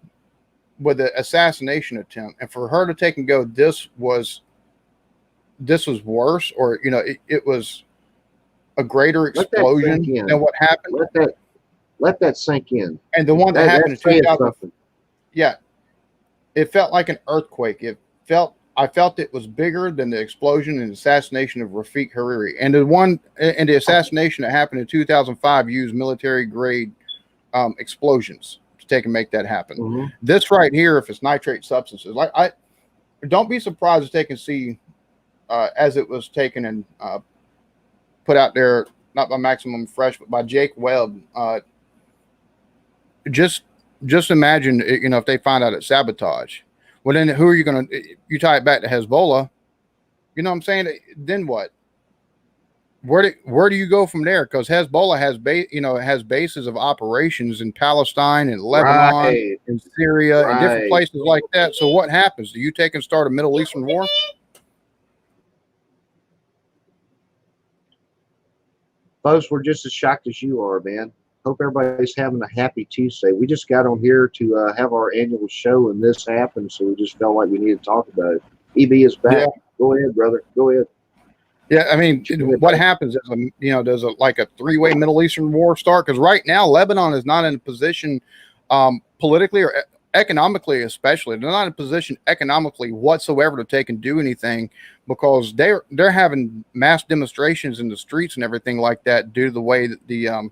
with the assassination attempt, and for her to take and go, this was worse, or it was a greater explosion than what happened. Let that sink in. And the one that happened in 2000, yeah, it felt like an earthquake. I felt it was bigger than the explosion and assassination of Rafik Hariri, and the assassination that happened in 2005 used military grade explosions to take and make that happen. Mm-hmm. This right here, if it's nitrate substances, like I don't be surprised if they can see. As it was taken and put out there, not by Maximum Fresh, but by Jake Webb. Just imagine, if they find out it's sabotage. Well, then who are you going to? You tie it back to Hezbollah. You know what I'm saying? Then what? Where do you go from there? Because Hezbollah has bases of operations in Palestine and Lebanon and Syria and different places like that. So what happens? Do you take and start a Middle Eastern war? Folks, we're just as shocked as you are, man. Hope everybody's having a happy Tuesday. We just got on here to have our annual show, and this happened, so we just felt like we needed to talk about it. EB is back. Yeah. Go ahead, brother. Go ahead. Yeah, I mean, what happens is, does a 3-way Middle Eastern war start? Because right now, Lebanon is not in a position politically or economically, especially. They're not in a position economically whatsoever to take and do anything, because they're having mass demonstrations in the streets and everything like that due to the way that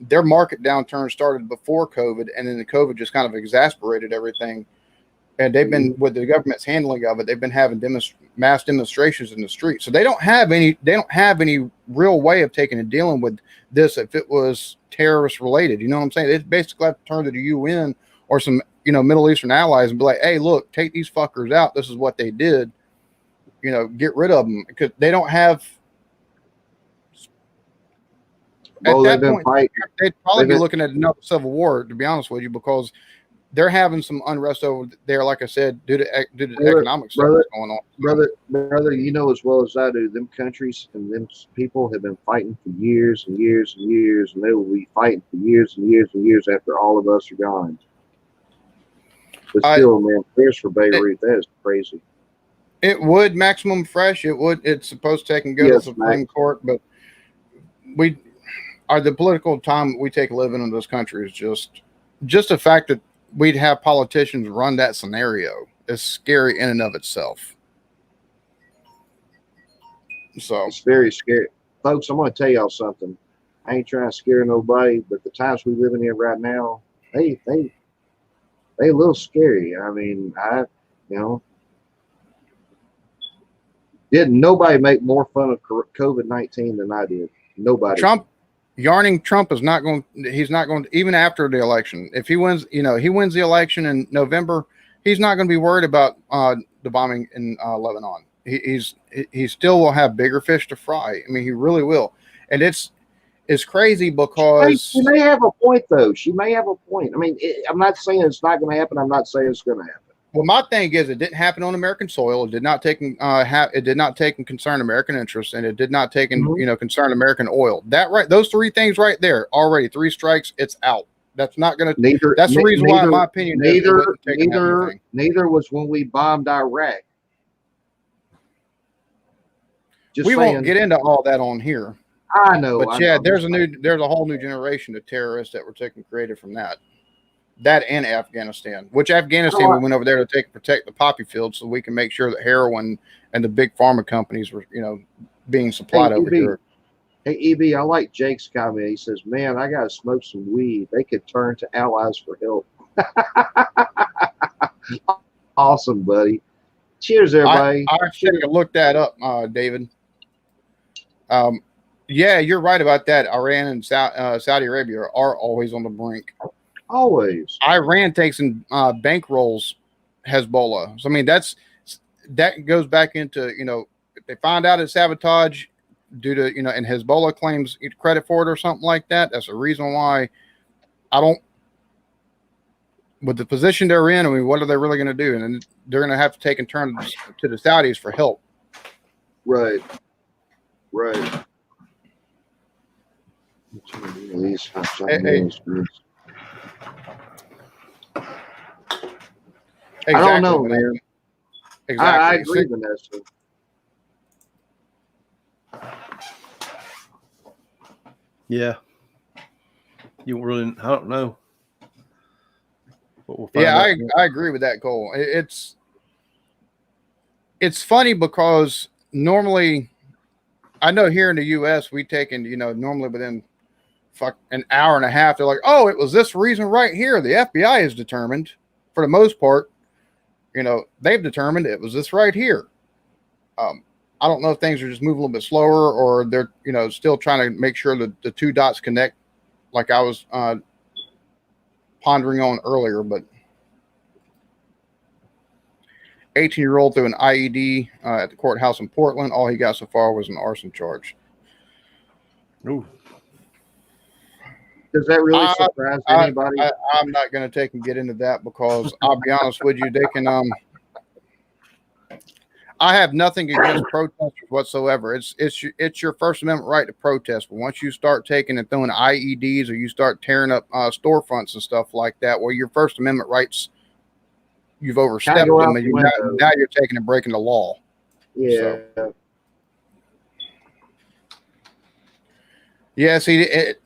their market downturn started before COVID, and then the COVID just kind of exasperated everything. And they've been, with the government's handling of it, they've been having mass demonstrations in the street. So they don't have any real way of taking and dealing with this if it was terrorist related. You know what I'm saying? They basically have to turn to the UN or some Middle Eastern allies and be like, hey, look, take these fuckers out. This is what they did. Get rid of them, because they don't have. At that point, they'd probably be looking at another civil war, to be honest with you, because they're having some unrest over there, like I said, due to the economic stuff brother, that's going on. brother, you know as well as I do, them countries and them people have been fighting for years and years and years, and they will be fighting for years and years and years after all of us are gone. But still, man, prayers for Beirut. That is crazy. It would maximum fresh. It would. It's supposed to take and go to the Supreme Court, but the political time we take living in this country is just the fact that we'd have politicians run that scenario is scary in and of itself. So it's very scary, folks. I'm going to tell y'all something. I ain't trying to scare nobody, but the times we living in right now, they a little scary. I mean, didn't nobody make more fun of COVID-19 than I did? Nobody. Trump is not going. He's not going to, even after the election. If he wins, he wins the election in November. He's not going to be worried about the bombing in Lebanon. He still will have bigger fish to fry. I mean, he really will. And it's crazy because she may have a point, though. She may have a point. I mean, I'm not saying it's not going to happen. I'm not saying it's going to happen. Well, my thing is, it didn't happen on American soil. It did not take and concern American interests, and it did not take and concern American oil. Those three things right there, already 3 strikes, it's out. That's not going to. That's the reason why, in my opinion, neither was when we bombed Iraq. We won't get into all that on here. I know, but there's a whole new generation of terrorists that were created from that. That and Afghanistan, we went over there to protect the poppy fields so we can make sure that heroin and the big pharma companies were, being supplied over here. Hey, EB, I like Jake's comment. He says, man, I got to smoke some weed. They could turn to allies for help. Awesome, buddy. Cheers, everybody. I should have looked that up, David. Yeah, you're right about that. Iran and Saudi Arabia are always on the brink. Always. Iran takes and bankrolls Hezbollah. So I mean, that goes back into, if they find out it's sabotage due to, and Hezbollah claims credit for it or something like that, that's a reason why with the position they're in, I mean, what are they really going to do? And then they're going to have to take and turn to the Saudis for help. Right. Exactly, I don't know, man. Exactly. I agree with that. Yeah. I don't know. I agree with that goal. It's funny because normally, I know here in the U.S. we take in, normally within an hour and a half, they're like, oh, it was this reason right here. The FBI is determined, for the most part, they've determined it was this right here. I don't know if things are just moving a little bit slower or they're, still trying to make sure that the 2 dots connect, like I was pondering on earlier. But 18-year-old threw an IED at the courthouse in Portland. All he got so far was an arson charge. Ooh. Does that really surprise anybody? I'm not going to take and get into that because I'll be honest with you, they can. I have nothing against protesters whatsoever. It's your First Amendment right to protest. But once you start taking and throwing IEDs or you start tearing up storefronts and stuff like that, well, your First Amendment rights, you've overstepped them, and now you're taking and breaking the law. Yeah. So. Yeah. See, it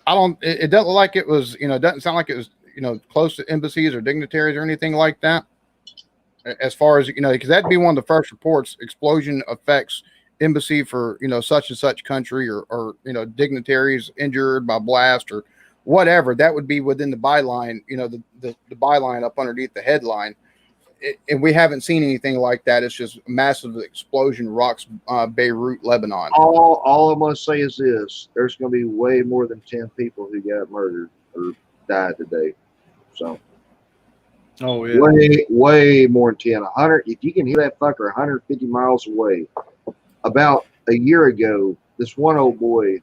doesn't look like it was, it doesn't sound like it was, close to embassies or dignitaries or anything like that. As far as, because that'd be one of the first reports, explosion affects embassy for, such and such country or dignitaries injured by blast or whatever. That would be within the byline, the byline up underneath the headline. And we haven't seen anything like that. It's just a massive explosion rocks Beirut, Lebanon. All I'm going to say is this. There's going to be way more than 10 people who got murdered or died today. So, oh, yeah. Way more than 10. 100. If you can hear that fucker 150 miles away. About a year ago, this one old boy,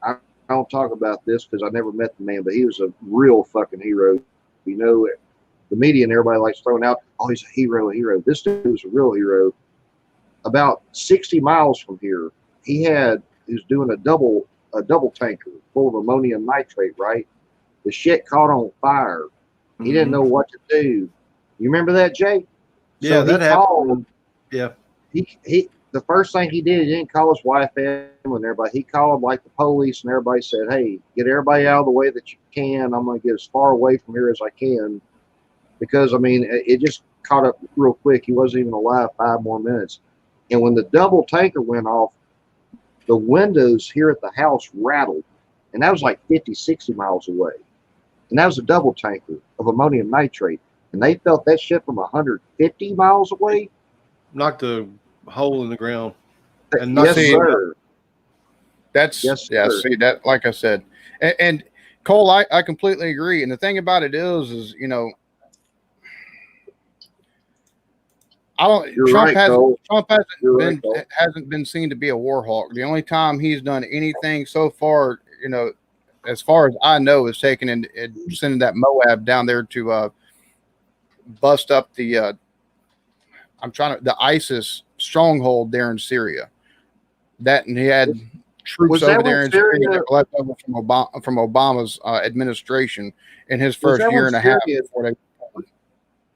I don't talk about this because I never met the man, but he was a real fucking hero. You know, the media and everybody likes throwing out, oh, he's a hero, a hero. This dude was a real hero. About 60 miles from here, he was doing a double tanker full of ammonium nitrate, right? The shit caught on fire. He didn't know what to do. You remember that, Jay? Yeah, so that happened. Yeah. He the first thing he did, he didn't call his wife and everybody. He called like the police, and everybody said, hey, get everybody out of the way that you can. I'm going to get as far away from here as I can. Because, I mean, it just caught up real quick. He wasn't even alive 5 more minutes. And when the double tanker went off, the windows here at the house rattled. And that was like 50, 60 miles away. And that was a double tanker of ammonium nitrate. And they felt that shit from 150 miles away. Knocked a hole in the ground. And yes, sir. That's, yes, yeah, sir. See, that, like I said. And Cole, I completely agree. And the thing about it is, you know, Trump hasn't been seen to be a war hawk. The only time he's done anything so far, you know, as far as I know, is taking and sending that Moab down there to bust up the the ISIS stronghold there in Syria. That, and he had troops over there in Syria that were left over from Obama's administration in his first year and a half.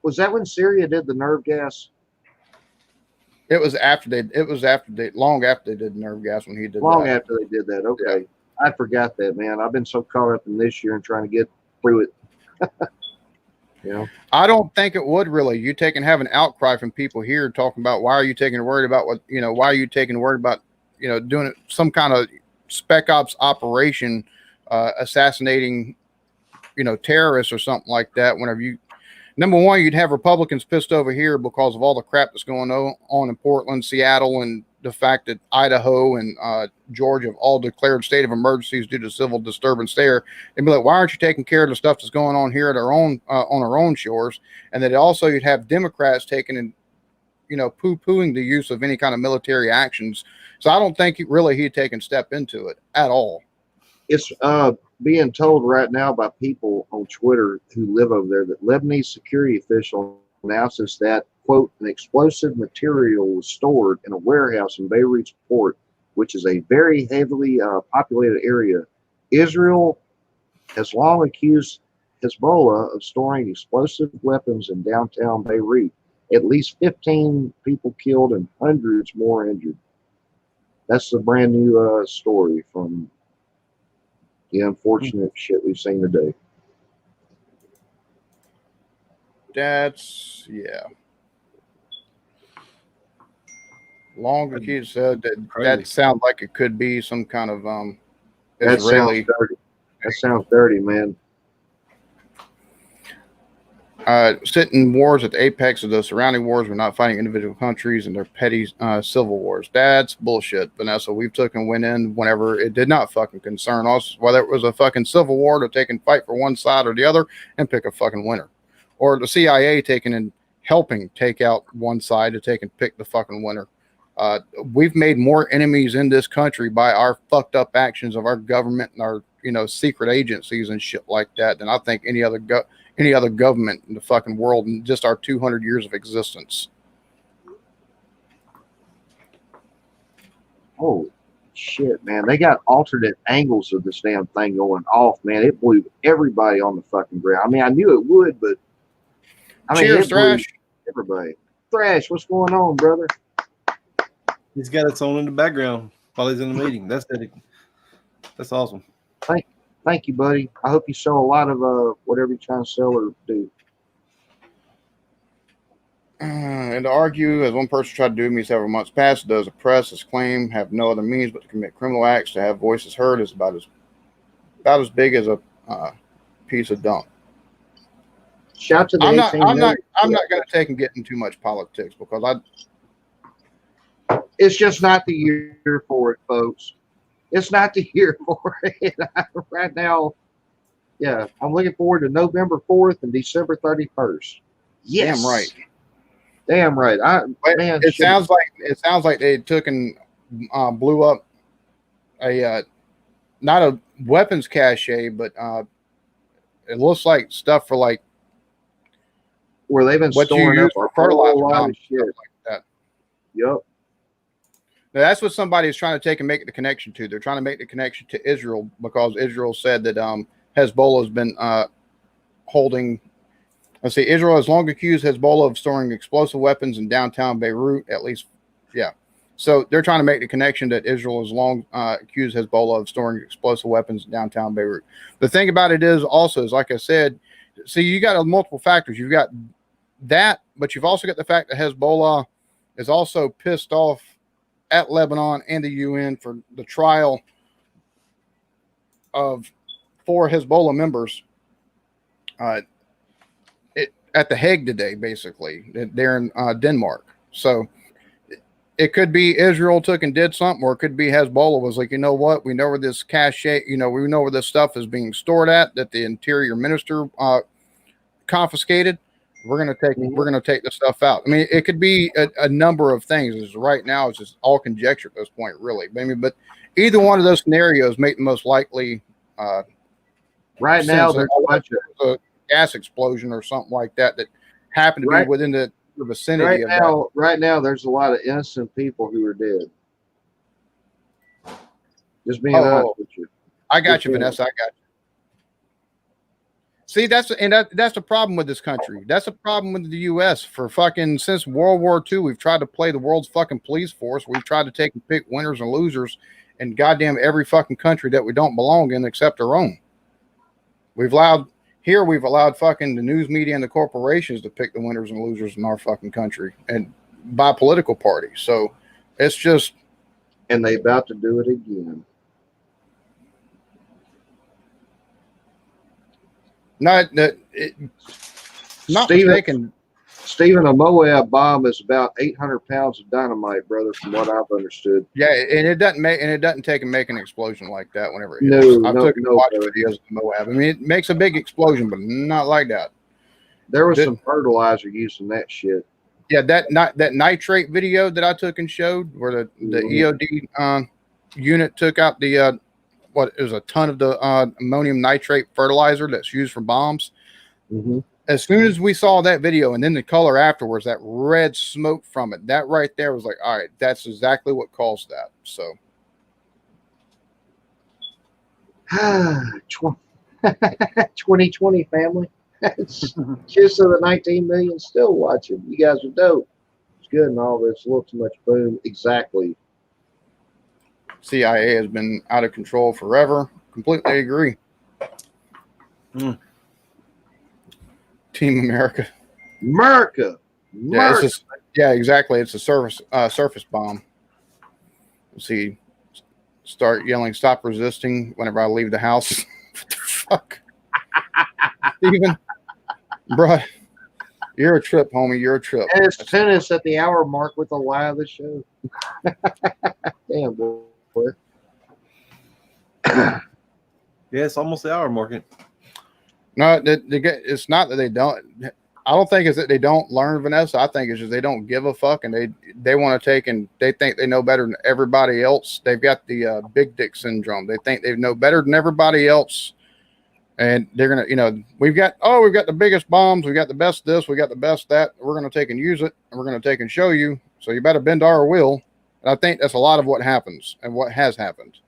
Was that when Syria did the nerve gas? It was after they long after they did nerve gas when he did long after they did that. Okay. Yeah. I forgot that, man. I've been so caught up in this year and trying to get through it. You know, I don't think it would really. You take and have an outcry from people here talking about why are you taking worried about what, you know, why are you taking worried about, you know, doing some kind of spec ops operation, assassinating, you know, terrorists or something like that. Whenever you, number one, you'd have Republicans pissed over here because of all the crap that's going on in Portland, Seattle, and the fact that Idaho and Georgia have all declared state of emergencies due to civil disturbance there. They'd be like, why aren't you taking care of the stuff that's going on here at our own on our own shores? And then also you'd have Democrats taking and, you know, poo-pooing the use of any kind of military actions. So I don't think he'd taken step into it at all. It's being told right now by people on Twitter who live over there that Lebanese security official announces that, quote, an explosive material was stored in a warehouse in Beirut's port, which is a very heavily populated area. Israel has long accused Hezbollah of storing explosive weapons in downtown Beirut. At least 15 people killed and hundreds more injured. That's the brand new story from the unfortunate shit we've seen today. That's, yeah. Long as you said that sounds like it could be some kind of Israeli. That sounds dirty, man. Sitting wars at the apex of the surrounding wars. We're not fighting individual countries and their petty civil wars. That's bullshit, Vanessa. We've taken went in whenever it did not fucking concern us, whether it was a fucking civil war to take and fight for one side or the other and pick a fucking winner, or the CIA taking and helping take out one side to take and pick the fucking winner. We've made more enemies in this country by our fucked up actions of our government and our, you know, secret agencies and shit like that than I think any other government in the fucking world in just our 200 years of existence. Oh shit, man! They got alternate angles of this damn thing going off, man. It blew everybody on the fucking ground. I mean, I knew it would, but I mean, cheers, Thrash. Everybody, Thrash, what's going on, brother? He's got its on in the background while he's in the meeting. That's awesome. Thank you, buddy. I hope you sell a lot of whatever you're trying to sell or do. And to argue, as one person tried to do me several months past, does oppress his claim, have no other means but to commit criminal acts, to have voices heard is about as big as a piece of dung. Shout to the I'm not going to take and get into too much politics because it's just not the year for it, folks. It's not the year for it right now. Yeah, I'm looking forward to November 4th and December 31st. Yes, damn right. Damn right. It sounds like they took and blew up a not a weapons cache, but it looks like stuff for like where they've been what you storing use up for a whole fertilizer lot of bombs, shit. stuff like that. Yep. Now, that's what somebody is trying to take and make the connection to. They're trying to make the connection to Israel because Israel said that Hezbollah has been holding. Let's see, Israel has long accused Hezbollah of storing explosive weapons in downtown Beirut. At least, yeah. So they're trying to make the connection that Israel has long accused Hezbollah of storing explosive weapons in downtown Beirut. The thing about it is also, is like I said, see, you got multiple factors. You've got that, but you've also got the fact that Hezbollah is also pissed off at Lebanon and the UN for the trial of 4 Hezbollah members at The Hague today, basically. They're in Denmark. So it could be Israel took and did something, or it could be Hezbollah was like, you know what? We know where this cache, we know where this stuff is being stored at, that the interior minister confiscated. We're gonna take the stuff out. I mean, it could be a number of things. As right now, it's just all conjecture at this point, really. I mean, but either one of those scenarios make the most likely. Right now, there's a bunch of a gas explosion or something like that happened to be within the vicinity of that. Right now, there's a lot of innocent people who are dead. Just being honest with you. I got you, Vanessa. I got you. See, that's the problem with this country. That's the problem with the U.S. for fucking since World War II. We've tried to play the world's fucking police force. We've tried to take and pick winners and losers in goddamn every fucking country that we don't belong in except our own. We've allowed fucking the news media and the corporations to pick the winners and losers in our fucking country and by political parties. So it's just, and they about to do it again. Stephen, a Moab bomb is about 800 pounds of dynamite, brother, from what I've understood. Yeah, and it doesn't take and make an explosion like that whenever it hits. I've took watch videos of Moab. I mean, it makes a big explosion, but not like that. There was some fertilizer used in that shit. Yeah, that nitrate video that I took and showed, where the EOD unit took out the it was a ton of the ammonium nitrate fertilizer that's used for bombs. Mm-hmm. As soon as we saw that video and then the color afterwards, that red smoke from it, that right there was like, all right, that's exactly what caused that. So 2020 family. Just of the 19 million still watching. You guys are dope. It's good and all this. A little too much boom. Exactly. CIA has been out of control forever. Completely agree. Team America. Yeah, exactly. It's a surface bomb. See, start yelling, "Stop resisting!" whenever I leave the house. What the fuck, Steven? Bro, you're a trip, homie. You're a trip. And it's tennis at the hour mark with the lie of the show. Damn, boy. Yeah, it's almost the hour mark. No, it's not that they don't. I don't think it's that they don't learn, Vanessa. I think it's just they don't give a fuck, and they want to take and they think they know better than everybody else. They've got the big dick syndrome. They think they know better than everybody else, and they're gonna, we've got the biggest bombs, we got the best this, we got the best that. We're gonna take and use it, and we're gonna take and show you. So you better bend our will. And I think that's a lot of what happens and what has happened.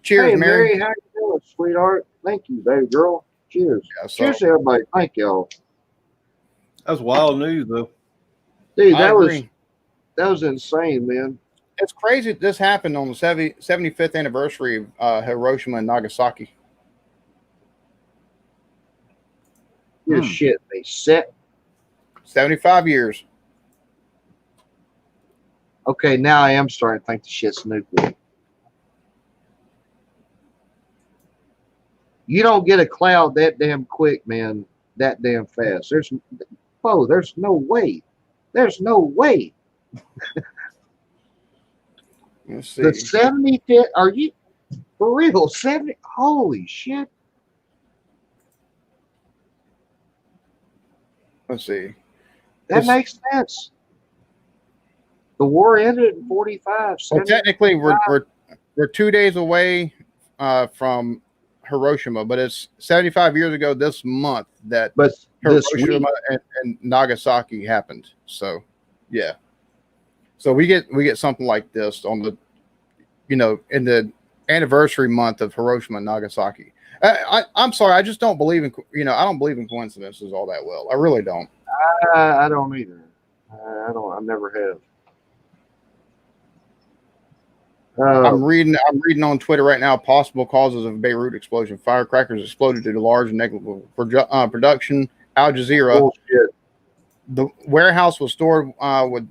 Cheers, hey, Mary. How you doing, sweetheart? Thank you, baby girl. Cheers. Yeah, Cheers to everybody. Thank y'all. That was wild news, though. Dude, that was insane, man. It's crazy that this happened on the 75th anniversary of Hiroshima and Nagasaki. You're shitting me. 75 years. Okay, now I am starting to think the shit's nuclear. You don't get a cloud that damn quick, man, that damn fast. There's no way. There's no way. Let's see. The 75th, are you for real? 70? Holy shit. Let's see. That makes sense. The war ended in 45. Well, technically, we're 2 days away from Hiroshima, but it's 75 years ago this month that But this week, Hiroshima and Nagasaki happened. So, yeah. So we get something like this on the, in the anniversary month of Hiroshima and Nagasaki. I'm sorry, I just don't believe in I don't believe in coincidences all that well. I really don't. I don't either. I don't. I never have. I'm reading on Twitter right now possible causes of Beirut explosion. Firecrackers exploded due to large and negligible production. Al Jazeera. Bullshit. The warehouse was stored with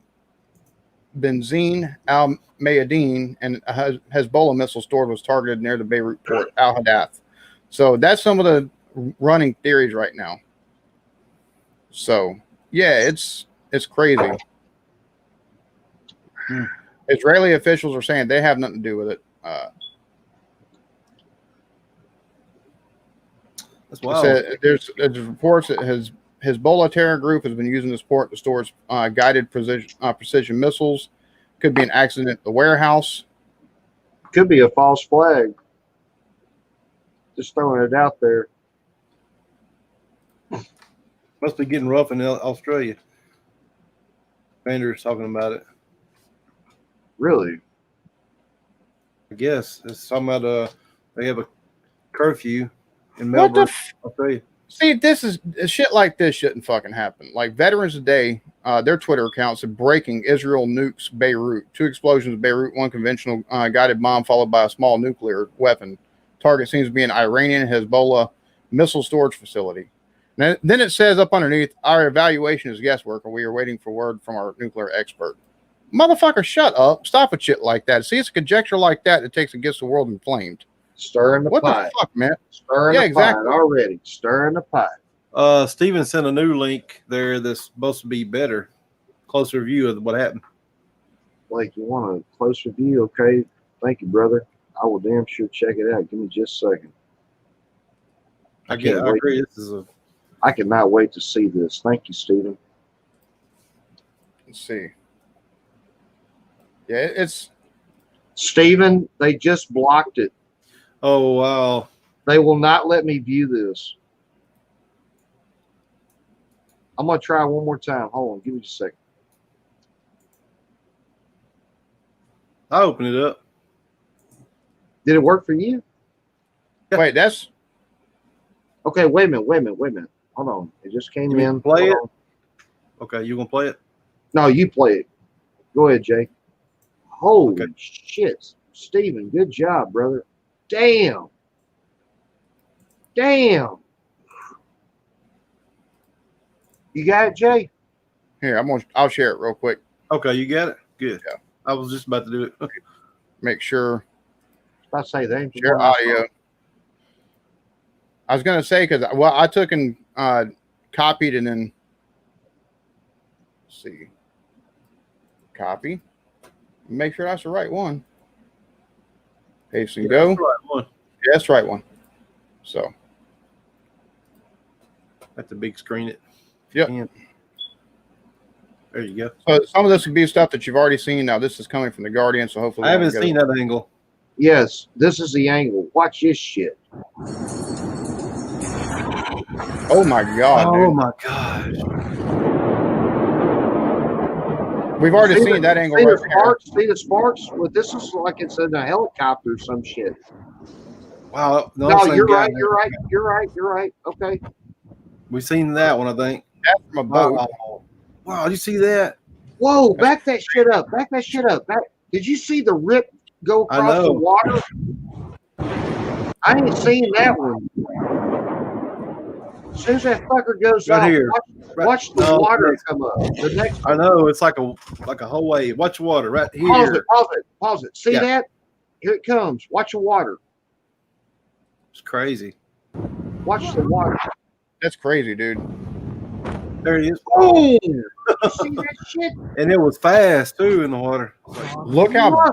benzene, al-Mayadeen, and a Hezbollah missile stored was targeted near the Beirut port, al-Hadath. So that's some of the running theories right now. So yeah, it's crazy. Israeli officials are saying they have nothing to do with it. That's wild. There's reports that Hezbollah terror group has been using this port to store guided precision missiles. Could be an accident at the warehouse. Could be a false flag. Just throwing it out there. Must be getting rough in Australia. Vander's talking about it. Really? I guess it's talking about they have a curfew in Melbourne, Australia. See, this is shit like this shouldn't fucking happen. Like Veterans Day, their Twitter account said breaking Israel nukes Beirut. 2 explosions in Beirut, 1 conventional guided bomb followed by a small nuclear weapon. Target seems to be an Iranian Hezbollah missile storage facility. Now, then it says up underneath, our evaluation is guesswork and we are waiting for word from our nuclear expert. Motherfucker, shut up. Stop with shit like that. See, it's a conjecture like that that takes against the world inflamed. Stirring the pot. What the fuck, man? Stirring the pot already. Stirring the pot. Steven sent a new link there that's supposed to be better. Closer view of what happened. Blake, you want a closer view? Okay. Thank you, brother. I will damn sure check it out. Give me just a second. I agree. I cannot wait to see this. Thank you, Steven. Let's see. Yeah, it's Steven, they just blocked it. Oh, wow. They will not let me view this. I'm going to try one more time. Hold on. Give me just a second. I opened it up. Did it work for you? wait, that's Okay, wait a minute. Hold on. It just came in. Play it? On. Okay, you going to play it? No, you play it. Go ahead, Jay. Holy shit. Steven, good job, brother. Damn. You got it, Jay? here. I'll share it real quick. Okay, you got it? Good. Yeah. I was just about to do it. Make sure. I say that. Share audio. I was gonna say because I took and copied and then let's see, copy. Make sure that's the right one. Paste and go. That's the right one. Yeah, that's the right one. So Have to big screen it. Yep. There you go. So some of this would be stuff that you've already seen. Now this is coming from the Guardian, so hopefully I haven't seen that angle. Yes, this is the angle. Watch this shit. Oh my god! Oh dude. my gosh! We've already seen that angle. See Right the sparks? See the sparks? Well, this is like it's in a helicopter or some shit. Wow. No, you're right. You're right. Okay. We've seen that one, I think. That's from a boat. Wow, did you see that? Whoa, back that shit up. Did you see the rip go across the water? I ain't seen that one. As soon as that fucker goes Right off, here. watch the water come up. The next I know, it's like a whole wave. Watch water right here. Pause it. See that? Here it comes. Watch the water. It's crazy. Watch the water. That's crazy, dude. There it is. Oh, you see that shit? And it was fast too in the water. Look how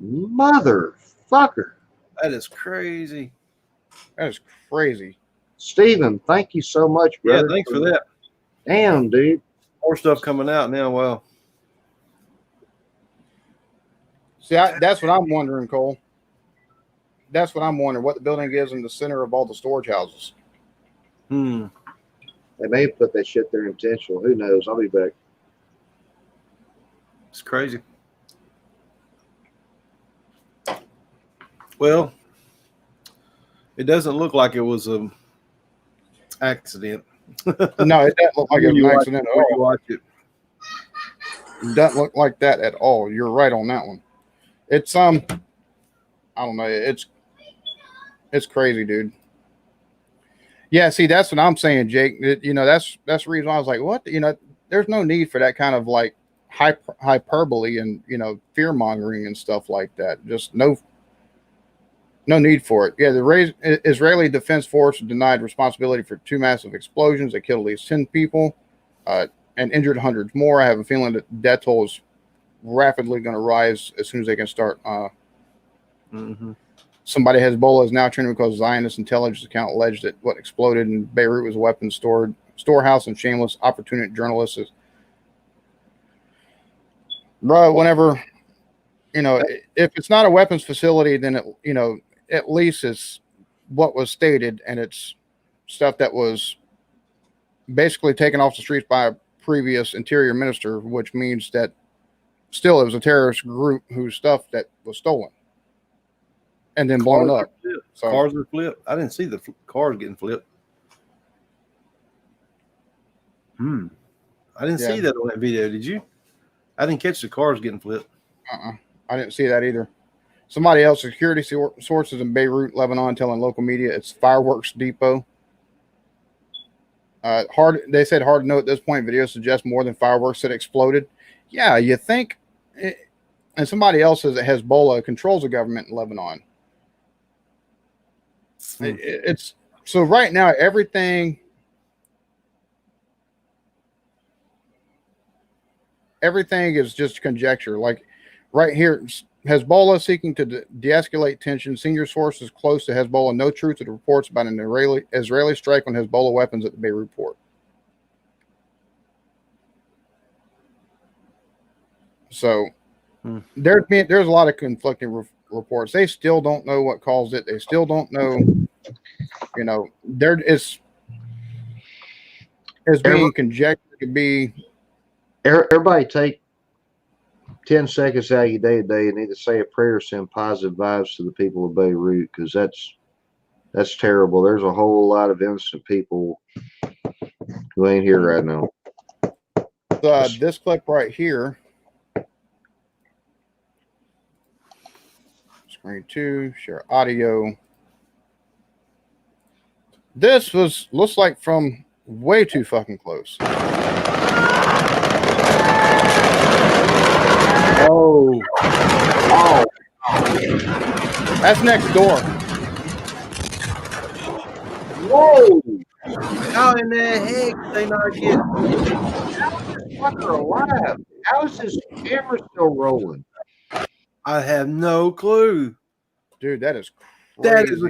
Motherfucker. That is crazy. that is crazy. Steven, thank you so much, brother. Yeah, thanks for that. Damn, dude. More stuff coming out now. Wow. See, that's what I'm wondering, Cole. That's what I'm wondering. What the building is in the center of all the storage houses. Hmm. They may have put that shit there intentional. Who knows? I'll be back. It's crazy. Well, it doesn't look like it was an accident. No, it doesn't look like it was an accident at When all. you watch it. It doesn't look like that at all. You're right on that one. It's I don't know. It's crazy, dude. Yeah, see, that's what I'm saying, Jake. That's the reason why I was like, what? There's no need for that kind of like hyperbole and fear mongering and stuff like that. Just no need for it. Yeah, the Israeli Defense Force denied responsibility for 2 massive explosions that killed at least 10 people and injured hundreds more. I have a feeling that the death toll is rapidly going to rise as soon as they can start. Somebody Hezbollah is now trending because Zionist intelligence account alleged that what exploded in Beirut was a weapons storehouse and shameless opportunity journalists. Bro, whenever if it's not a weapons facility, then at least it's what was stated, and it's stuff that was basically taken off the streets by a previous interior minister, which means that still it was a terrorist group whose stuff that was stolen and then blown up. So, cars were flipped. I didn't see the cars getting flipped. I didn't see that on that video. Did you? I didn't catch the cars getting flipped. I didn't see that either. Somebody else, security sources in Beirut, Lebanon, telling local media it's fireworks depot. They said hard to know at this point. Video suggests more than fireworks that exploded. Yeah, you think. And somebody else says that Hezbollah controls the government in Lebanon. It's so right now everything is just conjecture. Like right here, Hezbollah seeking to de-escalate tension. Senior sources close to Hezbollah no truth to the reports about an Israeli strike on Hezbollah weapons at the Beirut port. So there's a lot of conflicting reports. They still don't know what caused it. They still don't know. It's being conjectured to be. Everybody take 10 seconds out of your day today and need to say a prayer, send positive vibes to the people of Beirut, because that's terrible. There's a whole lot of innocent people who ain't here right now. This clip right here. Screen 2, share audio. This looks like from way too fucking close. Oh, that's next door. Whoa! how in the heck they not get? How is this fucker alive? How is this camera still rolling? I have no clue. Dude, that is crazy. That is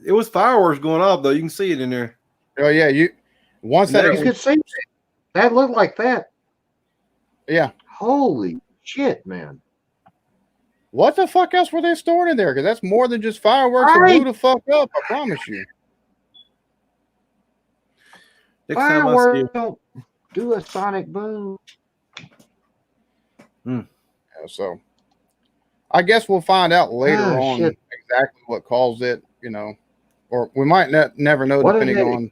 it was fireworks going off though. You can see it in there. Oh yeah, you could see that looked like that. Yeah. Holy shit, man. What the fuck else were they storing in there? Because that's more than just fireworks that blew the fuck up, I promise you. Next time I see it. Don't do a sonic boom. Yeah, so I guess we'll find out later on exactly what caused it, or we might never know, depending on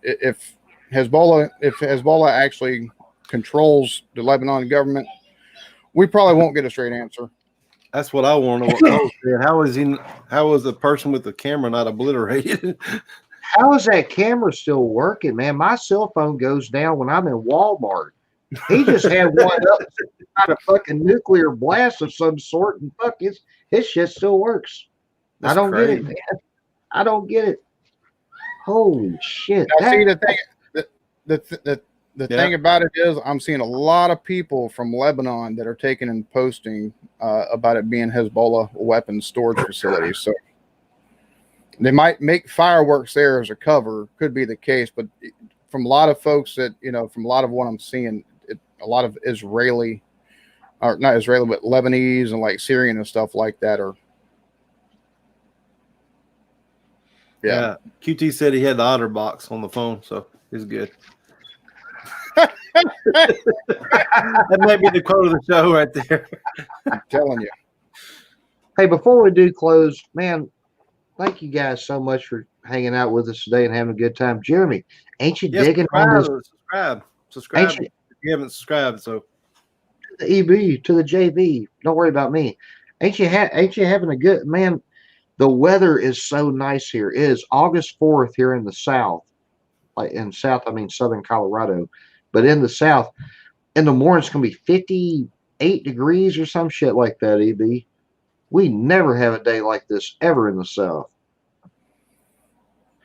if Hezbollah actually controls the Lebanon government. We probably won't get a straight answer. That's what I want to know. What Cole said. How is the person with the camera not obliterated? How is that camera still working, man? My cell phone goes down when I'm in Walmart. He just had one up, kind of fucking nuclear blast of some sort, and fuck, his shit still works. I don't get it, man. I don't get it. Holy shit! Now, see, the thing about it is, I'm seeing a lot of people from Lebanon that are taking and posting about it being Hezbollah weapons storage facilities. So they might make fireworks there as a cover. Could be the case, but from a lot of folks that from a lot of what I'm seeing, a lot of Israeli or not Israeli, but Lebanese and like Syrian and stuff like that are. Yeah. QT said he had the otter box on the phone, so he's good. That might be the quote of the show right there. I'm telling you. Hey, before we do close, man, thank you guys so much for hanging out with us today and having a good time. Jeremy, ain't you digging on this? Subscribe Ain't you, if you haven't subscribed. So to the EB, to the JV? Don't worry about me. Ain't you having a good man? The weather is so nice here. It is August 4th here in the South. Like in South, I mean Southern Colorado. But in the South, in the morning, it's going to be 58 degrees or some shit like that, EB. We never have a day like this ever in the South.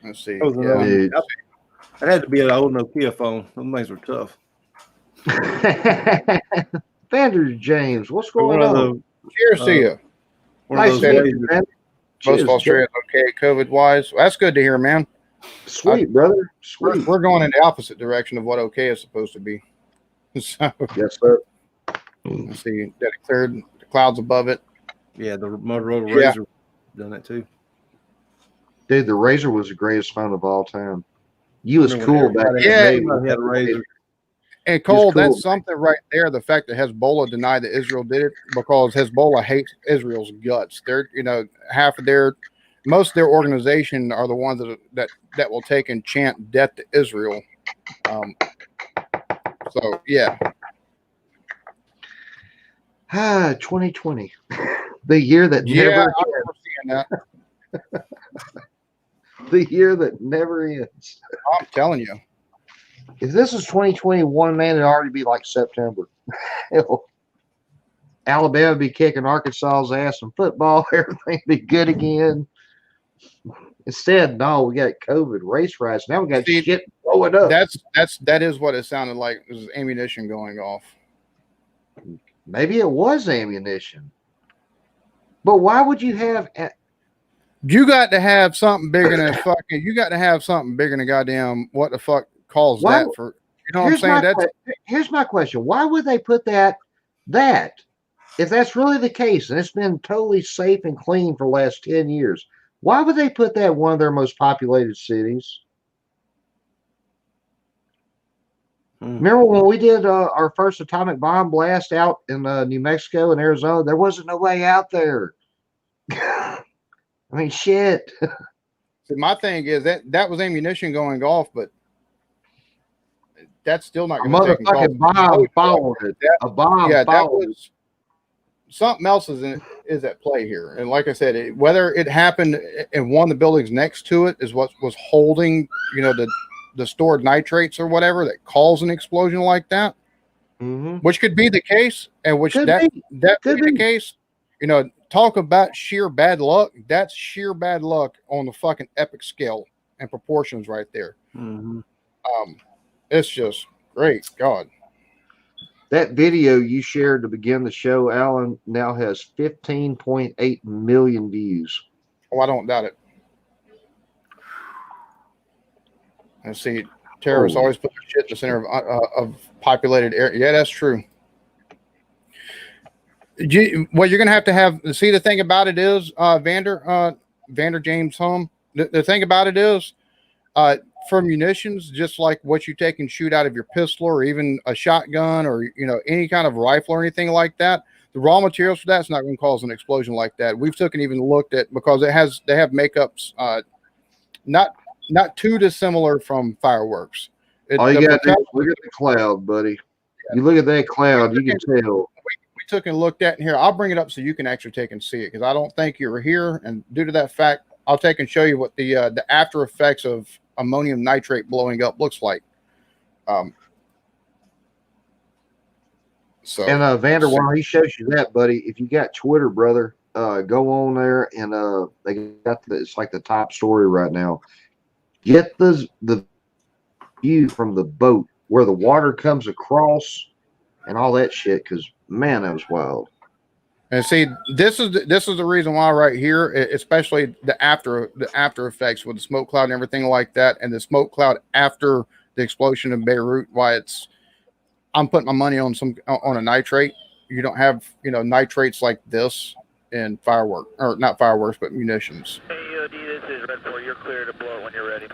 Let's see. Dude. It had to be an old Nokia phone. Those things were tough. Vander James, what's going on? Cheers to you. Nice Of to those meet you, man. Most Cheers, of Australia's okay, COVID wise. Well, that's good to hear, man. Sweet, brother. Sweet. We're going in the opposite direction of what okay is supposed to be. So, yes, sir. let's see that it cleared the clouds above it. Yeah, the Motorola Razr done that too. Dude, the Razor was the greatest phone of all time. You was cool back then. Yeah, Everybody had a Razr. And Cole, cool. that's something right there. The fact that Hezbollah denied that Israel did it, because Hezbollah hates Israel's guts. They're, most of their organization are the ones that will take and chant death to Israel. So yeah. 2020, the year that Yeah, never I remember seeing that. the year that never ends. I'm telling you. If this is 2021, man, it'd already be like September. Hell, Alabama would be kicking Arkansas's ass in football. Everything be good again. Instead, no, we got COVID, race riots. Now we got shit blowing up. That is what it sounded like. It was ammunition going off. Maybe it was ammunition. But why would you have? You got to have something bigger than fucking. You got to have something bigger than goddamn. What the fuck calls Why, that for? You know what I'm saying? Here's my question. Why would they put that if that's really the case and it's been totally safe and clean for the last 10 years? Why would they put that in one of their most populated cities? Remember when we did our first atomic bomb blast out in New Mexico and Arizona? There wasn't no way out there. I mean, shit. See, my thing is that was ammunition going off, but that's still not going to take motherfucking bomb followed it. A bomb followed. That was something else is at play here. And like I said, whether it happened in one of the buildings next to it is what was holding, the stored nitrates or whatever that caused an explosion like that, which could be the case, and which could be the case. Talk about sheer bad luck. That's sheer bad luck on the fucking epic scale and proportions right there. It's just great. God. That video you shared to begin the show, Alan, now has 15.8 million views. Oh, I don't doubt it. And see, terrorists always put their shit in the center of populated area. Yeah, that's true. What you're going to have see, the thing about it is, Vander James Home, the thing about it is, for munitions, just like what you take and shoot out of your pistol or even a shotgun or, any kind of rifle or anything like that, the raw materials for that's not going to cause an explosion like that. We've took and even looked at, because they have makeups, not too dissimilar from fireworks. All you got to do is look at the cloud, buddy. You look at that cloud, you can tell. We took and looked at in here. I'll bring it up so you can actually take and see it, because I don't think you were here. And due to that fact, I'll take and show you what the after effects of ammonium nitrate blowing up looks like. And Vander, while he shows you that, buddy, if you got Twitter, brother, go on there and they got it's like the top story right now. Get the view from the boat where the water comes across and all that shit, because man, that was wild. And see, this is the reason why right here, especially the after effects with the smoke cloud and everything like that, and the smoke cloud after the explosion in Beirut, why I'm putting my money on a nitrate, you don't have, nitrates like this in firework, or not fireworks, but munitions. Hey, EOD, this is Red 4. You're clear to blow when you're ready.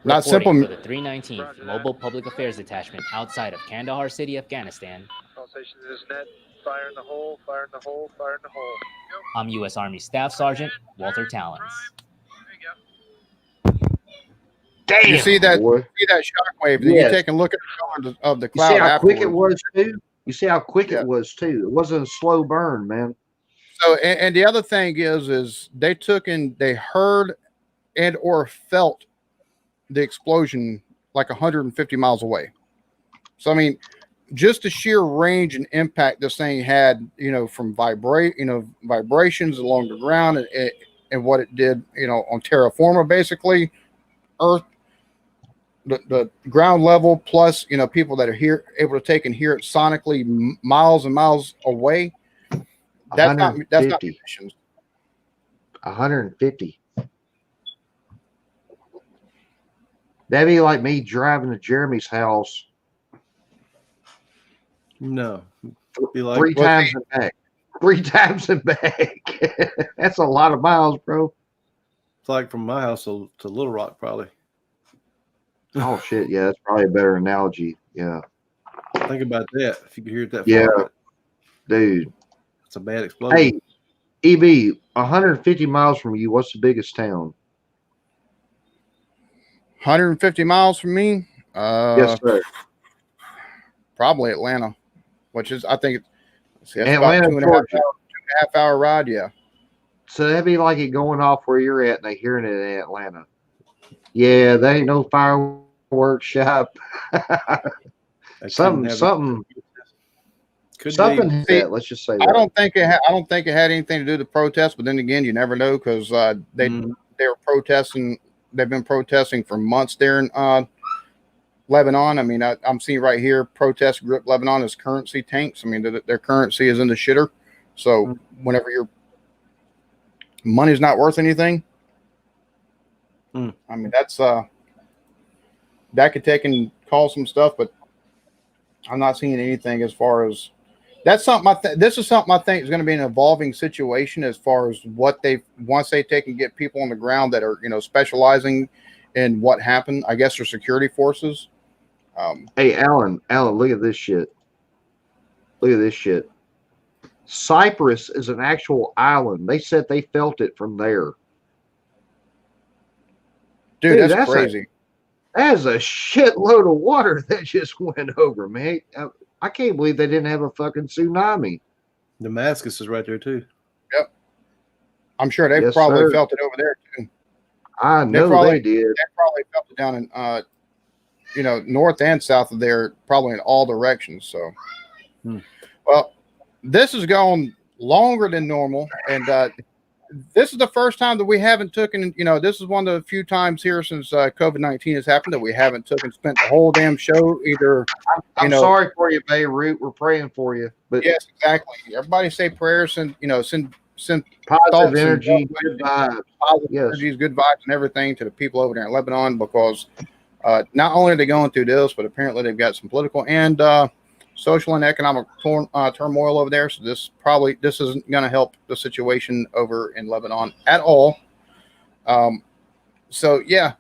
Not Reporting simple. for the 319th Mobile Public Affairs Detachment outside of Kandahar City, Afghanistan. All stations, this is net. Fire in the hole, fire in the hole, fire in the hole. Go. I'm U.S. Army Staff Sergeant Walter Talons. There you go. Damn, You see that? boy. See that shockwave? Then you Yes. take a look at the color of the You see cloud how quick it afterwards. was too. You see how quick Yeah. it was too. It wasn't a slow burn, man. So, and the other thing is they took and they heard and or felt the explosion like 150 miles away. So, I mean, just the sheer range and impact this thing had, from vibrations along the ground and what it did, on terra firma, basically, Earth, the ground level, plus, people that are able to take and hear it sonically miles and miles away. That's not 150. munitions. 150. That'd be like me driving to Jeremy's house No. Be like, three times and back. 3 times and back. That's a lot of miles, bro. it's like from my house to Little Rock, probably. Oh shit, yeah, that's probably a better analogy. Yeah, Think about that. If you could hear it that Yeah. far, dude. it's a bad explosion. Hey, EB, 150 miles from you, what's the biggest town? 150 miles from me. Yes, sir. Probably Atlanta, which is, I think, that's Atlanta, about Georgia. 2.5 hour ride. Yeah. So that'd be like it going off where you're at and they hearing it in Atlanta. Yeah, there ain't no fireworks shop. They something, couldn't have something, Could something. be. hit that. Let's just say that. I don't think it had anything to do with the protest, but then again, you never know, because they were protesting. They've been protesting for months there in Lebanon. I mean, I'm seeing right here, protest grip Lebanon as currency tanks. I mean, their currency is in the shitter. So whenever your money's not worth anything, I mean, that's that could take and cause some stuff, but I'm not seeing anything as far as that's something. This is something I think is going to be an evolving situation as far as what once they take and get people on the ground that are specializing in what happened. I guess they're security forces. Hey, Alan, look at this shit. Look at this shit. Cyprus is an actual island. They said they felt it from there. Dude, that's crazy. That is a shitload of water that just went over, man. I can't believe they didn't have a fucking tsunami. Damascus is right there too. Yep. I'm sure they Yes, probably sir. felt it over there too. I know they did. They probably felt it down in north and south of there, probably in all directions. So well, this has gone longer than normal, and this is the first time that we haven't taken, this is one of the few times here since COVID-19 has happened that we haven't spent the whole damn show either. I'm sorry for you, Beirut. We're praying for you. But yes, exactly. Everybody say prayers and, send positive energy, good vibes. Positive Yes. energies, good vibes and everything to the people over there in Lebanon, because not only are they going through this, but apparently they've got some political and social and economic turmoil over there. So this isn't going to help the situation over in Lebanon at all. So yeah,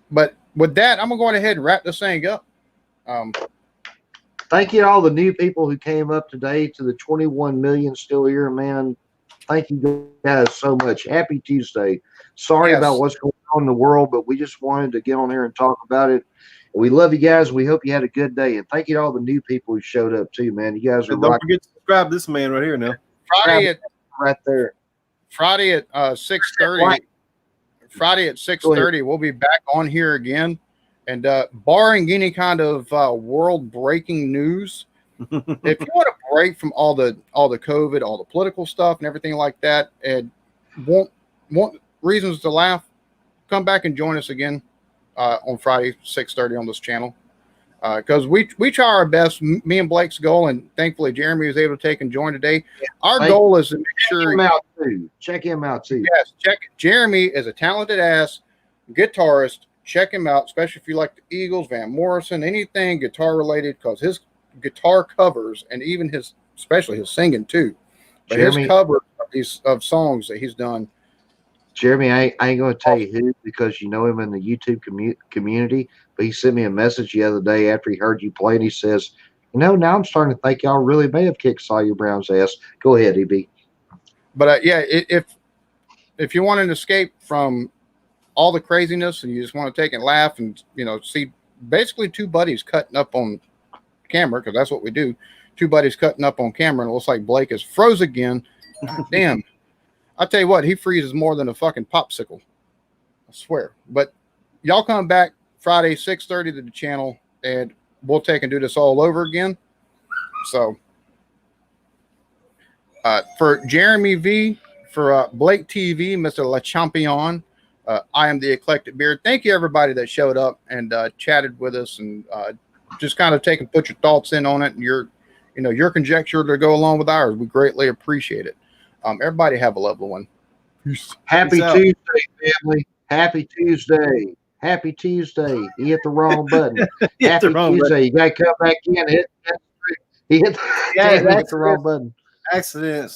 but with that, I'm gonna go ahead and wrap this thing up. Thank you to all the new people who came up today, to the 21 million still here, man. Thank you guys so much. Happy Tuesday. Sorry about what's going on in the world, but we just wanted to get on here and talk about it. We love you guys. We hope you had a good day. And thank you to all the new people who showed up too, man. You guys are And don't rocking. forget to subscribe to this man right here now. Right there. Friday at 6:30. Friday at 6:30, we'll be back on here again. And barring any kind of world breaking news, if you want a break from all the COVID, all the political stuff and everything like that, and want reasons to laugh, come back and join us again on Friday 6:30 on this channel. Because we try our best. Me and Blake's goal, and thankfully Jeremy was able to take and join today. Our goal is to make sure. Check him out too. Yes, check. Jeremy is a talented ass guitarist. Check him out, especially if you like the Eagles, Van Morrison, anything guitar related, because his guitar covers and even his especially his singing too. But Jeremy, his cover of songs that he's done. Jeremy, I ain't going to tell you who because you know him in the YouTube community, but he sent me a message the other day after he heard you play, and he says, now I'm starting to think y'all really may have kicked Sawyer Brown's ass. Go ahead, EB. But yeah, if you want an escape from all the craziness and you just want to take and laugh and, see basically two buddies cutting up on camera, because that's what we do. Two buddies cutting up on camera, and it looks like Blake is froze again. Damn. I tell you what, he freezes more than a fucking popsicle. I swear. But y'all come back Friday, 6:30 to the channel, and we'll take and do this all over again. So for Jeremy V, for Blake TV, Mr. La Champion, I am the Eclectic Beard. Thank you, everybody that showed up and chatted with us and just kind of put your thoughts in on it and your conjecture to go along with ours. We greatly appreciate it. Everybody have a lovely one. Peace. Happy Tuesday, family. Happy Tuesday. Happy Tuesday. He hit the wrong button. Happy Tuesday. You got to come back in. He hit the wrong button. Accidents.